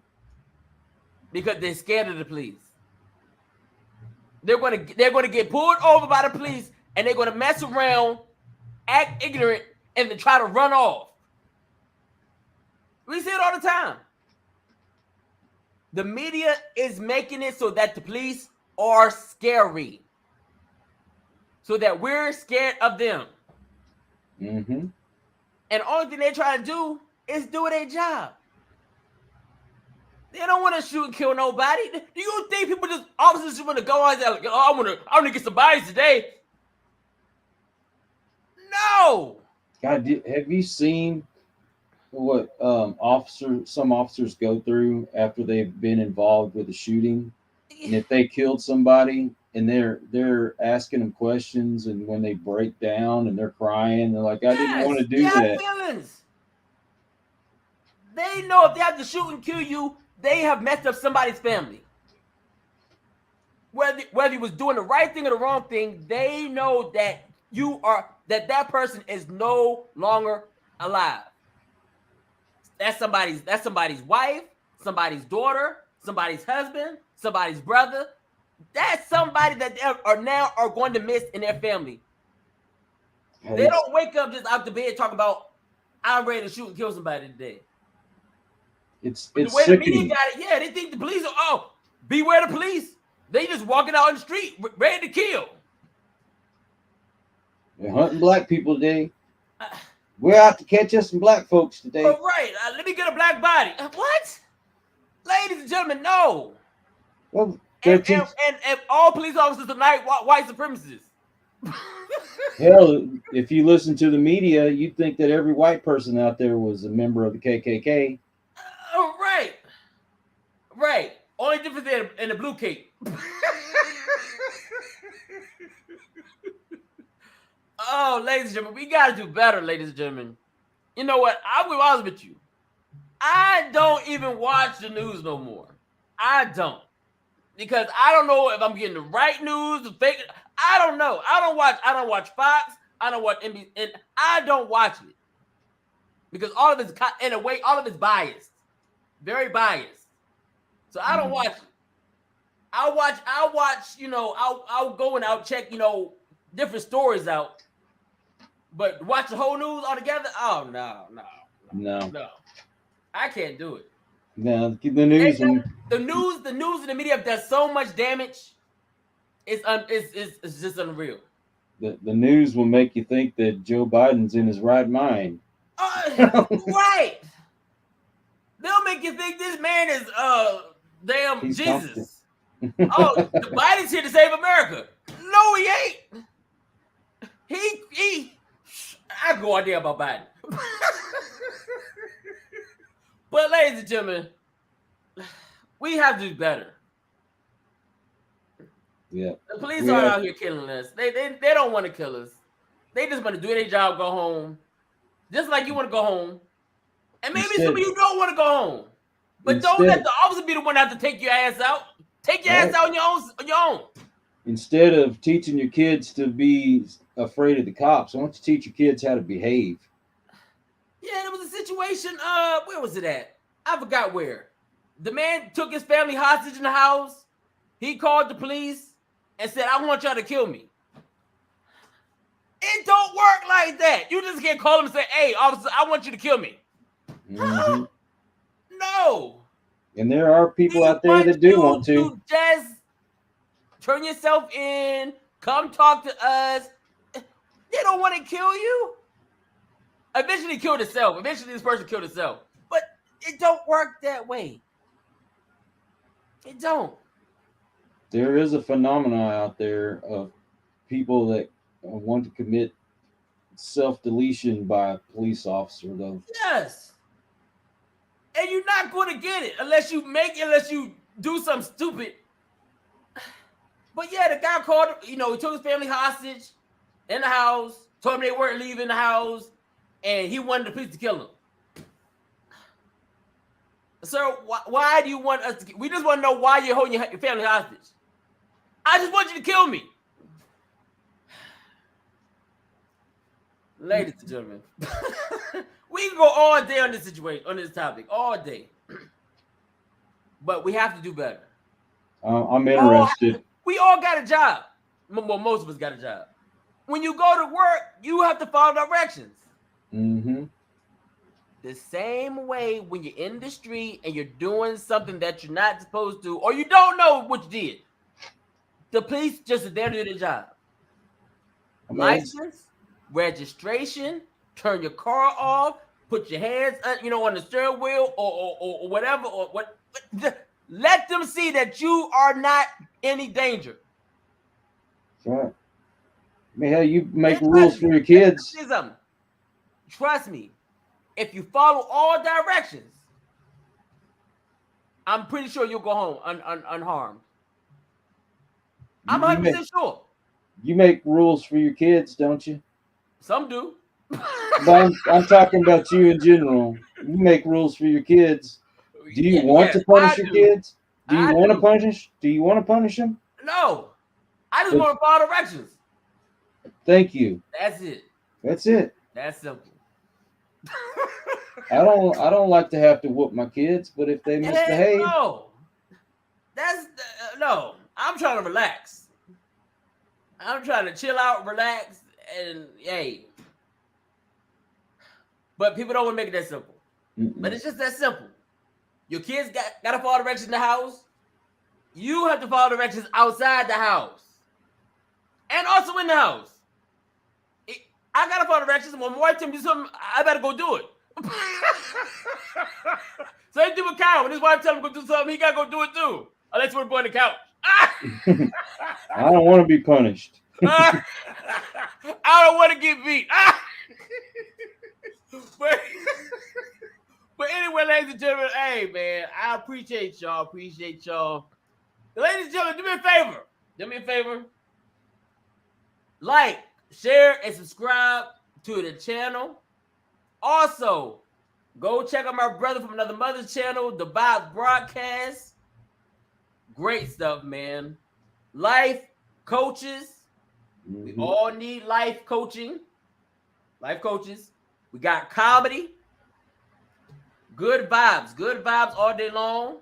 Because they're scared of the police. They're going to get pulled over by the police, and they're going to mess around, act ignorant, and then try to run off. We see it all the time. The media is making it so that the police are scary. So that we're scared of them. Mm-hmm. And the only thing they try to do is do their job. They don't want to shoot and kill nobody. Do you think officers just want to go out there like, oh, I want to get some bodies today? No. God, have you seen what some officers go through after they've been involved with a shooting? And if they killed somebody and they're asking them questions, and when they break down and they're crying, they're like, I didn't want to do they have that. feelings. They know if they have to shoot and kill you, they have messed up somebody's family. Whether he was doing the right thing or the wrong thing, they know that that person is no longer alive. That's somebody's wife, somebody's daughter, somebody's husband, somebody's brother. That's somebody that they are going to miss in their family. They don't wake up just out the bed talking about, I'm ready to shoot and kill somebody today. It's the way the media sickening. got it, yeah, they think the police are, beware the police. They just walking out in the street ready to kill. They're hunting black people today. We're out to catch us some black folks today. Oh, right. Let me get a black body. What? Ladies and gentlemen, no. Well, and all police officers tonight, white supremacists. Hell, if you listen to the media, you'd think that every white person out there was a member of the KKK. Oh, right. Right. Only difference in the blue cape. Oh, ladies and gentlemen, we got to do better, ladies and gentlemen. You know what? I will be honest with you. I don't even watch the news no more. I don't. Because I don't know if I'm getting the right news, the fake. I don't know. I don't watch Fox. I don't watch NBC. And I don't watch it. Because all of it's, in a way, all of it's biased. Very biased. So I don't watch it. I'll watch, I'll go and I'll check, different stories out. But watch the whole news all together? Oh, no. I can't do it. No, the news. The news and the media have done so much damage. It's just unreal. The news will make you think that Joe Biden's in his right mind. Right. They'll make you think this man is damn He's Jesus. Oh, Biden's here to save America. No, he ain't. He I have no idea about Biden. But ladies and gentlemen, we have to do better. Yeah. The police aren't out here killing us. They don't want to kill us. They just want to do their job, go home. Just like you want to go home. And maybe some of you don't want to go home. But don't let the officer be the one that have to take your ass out. Take your ass out on your own. Instead of teaching your kids to be afraid of the cops, why don't you teach your kids how to behave? Yeah, there was a situation. Where was it at? I forgot where. The man took his family hostage in the house. He called the police and said, I want y'all to kill me. It don't work like that. You just can't call him and say, hey, officer, I want you to kill me. Mm-hmm. No. And there are people out there that do want to. Just turn yourself in. Come talk to us. They don't want to kill you. Eventually killed itself. Eventually this person killed itself. But it don't work that way. It don't. There is a phenomenon out there of people that want to commit self-deletion by a police officer, though. Yes. And you're not going to get it unless you do something stupid. But yeah, the guy called, he took his family hostage in the house, told him they weren't leaving the house, and he wanted the police to kill him. Sir, why do you want us to? We just want to know why you're holding your family hostage. I just want you to kill me. Ladies and gentlemen, we can go all day on this situation, on this topic, all day. But we have to do better. I'm interested. We all got a job. Well, most of us got a job. When you go to work, you have to follow directions. Mm-hmm. The same way when you're in the street and you're doing something that you're not supposed to, or you don't know what you did. The police just are there to do their job. License, registration, turn your car off, put your hands, on the steering wheel or whatever, or what. Let them see that you are not any danger. Right. mean, hell, you make rules for your kids. Trust me, if you follow all directions, I'm pretty sure you'll go home unharmed. I'm 100% sure. You make rules for your kids, don't you? Some do. But I'm talking about you in general. You make rules for your kids. Do you want to punish your kids? Do you want to punish? Do you want to punish them? No, I just want to follow directions. Thank you. That's it. That's it. That's simple. I don't like to have to whoop my kids, but if they misbehave, no, no. I'm trying to relax. I'm trying to chill out, relax, and hey. But people don't want to make it that simple. But it's just that simple. Your kids got to follow directions in the house. You have to follow directions outside the house. And also in the house. I got to follow directions. When my wife tells me something, I better go do it. Same thing with Kyle. When his wife tells him to go do something, he got to go do it too. Unless we're going to the couch. I don't want to be punished. I don't want to get beat. But anyway, ladies and gentlemen, hey, man, I appreciate y'all. Ladies and gentlemen, do me a favor. Like, share, and subscribe to the channel. Also, go check out my brother from Another Mother's channel, The Bob Broadcast. Great stuff, man. Life coaches. We all need life coaching. Life coaches. We got comedy. Good vibes all day long.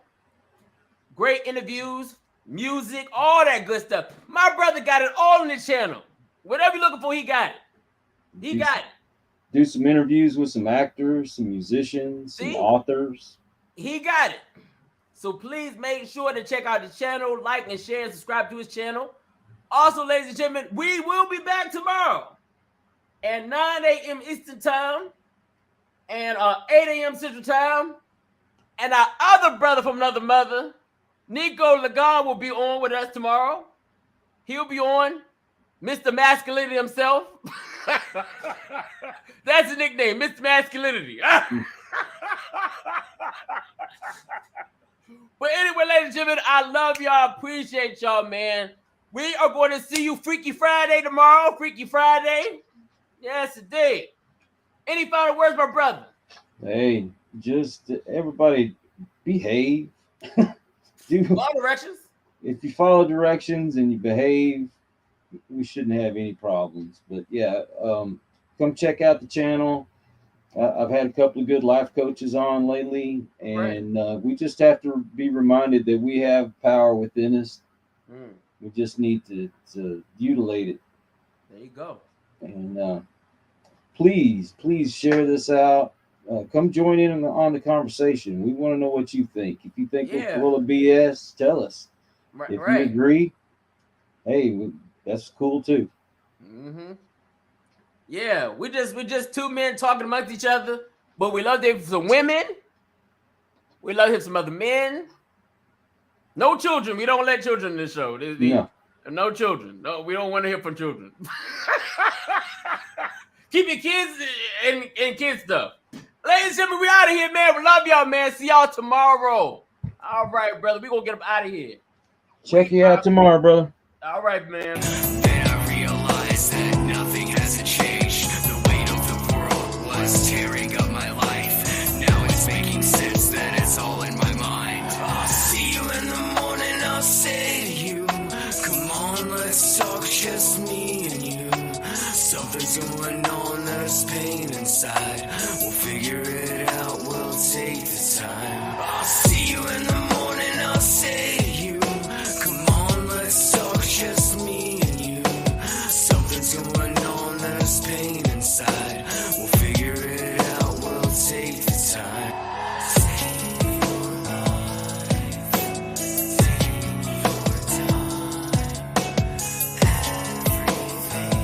Great interviews, music, all that good stuff. My brother got it all on the channel. Whatever you're looking for, he got it. He got it. Do some interviews with some actors, some musicians, some authors. He got it. So please make sure to check out the channel, like and share and subscribe to his channel. Also, ladies and gentlemen, we will be back tomorrow at 9 a.m. Eastern Time and 8 a.m. Central Time. And our other brother from Another Mother, Nico Lagan, will be on with us tomorrow. He'll be on. Mr. Masculinity himself. That's the nickname, Mr. Masculinity. But anyway, ladies and gentlemen, I love y'all. Appreciate y'all, man. We are going to see you Freaky Friday tomorrow. Freaky Friday. Yes, indeed. Any final words, my brother? Hey, just everybody behave. Follow directions. If you follow directions and you behave, we shouldn't have any problems. But yeah, come check out the channel. I've had a couple of good life coaches on lately, and we just have to be reminded that we have power within us. We just need to utilize it. There you go. And please share this out. Come join in on the conversation. We want to know what you think. If you think we're full of BS, tell us. If you agree, hey, that's cool too. Yeah, we're just two men talking amongst each other, but we love to hear some women. We love to hear some other men. No children. We don't let children in this show. No children. No, we don't want to hear from children. Keep your kids and kids stuff. Ladies and gentlemen, we out of here, man. We love y'all, man. See y'all tomorrow. All right, brother. We're going to get them out of here. Check you out tomorrow, brother. All right, man. Then I realized that nothing hasn't changed. The weight of the world was tearing up my life. Now it's making sense that it's all in my mind. I'll see you in the morning, I'll say to you, come on, let's talk, just me and you. Something's going on, there's pain inside. We'll figure it out, we'll take the time. I'll see you in the morning, I'll say to you, come on, let's talk, just me and you. Something's going on, there's pain inside. We'll figure it out, we'll take the time. Save your life, save your time. Everything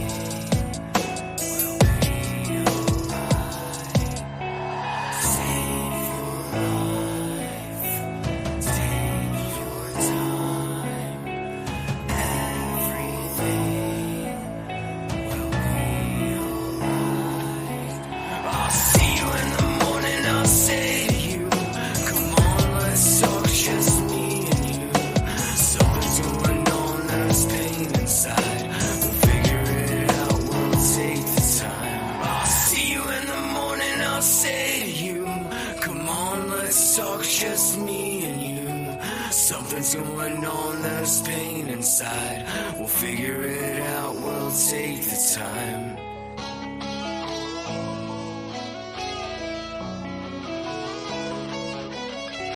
will be alright. I'll say to you, come on, let's talk, just me and you. Something's going on, there's pain inside. We'll figure it out, we'll take the time.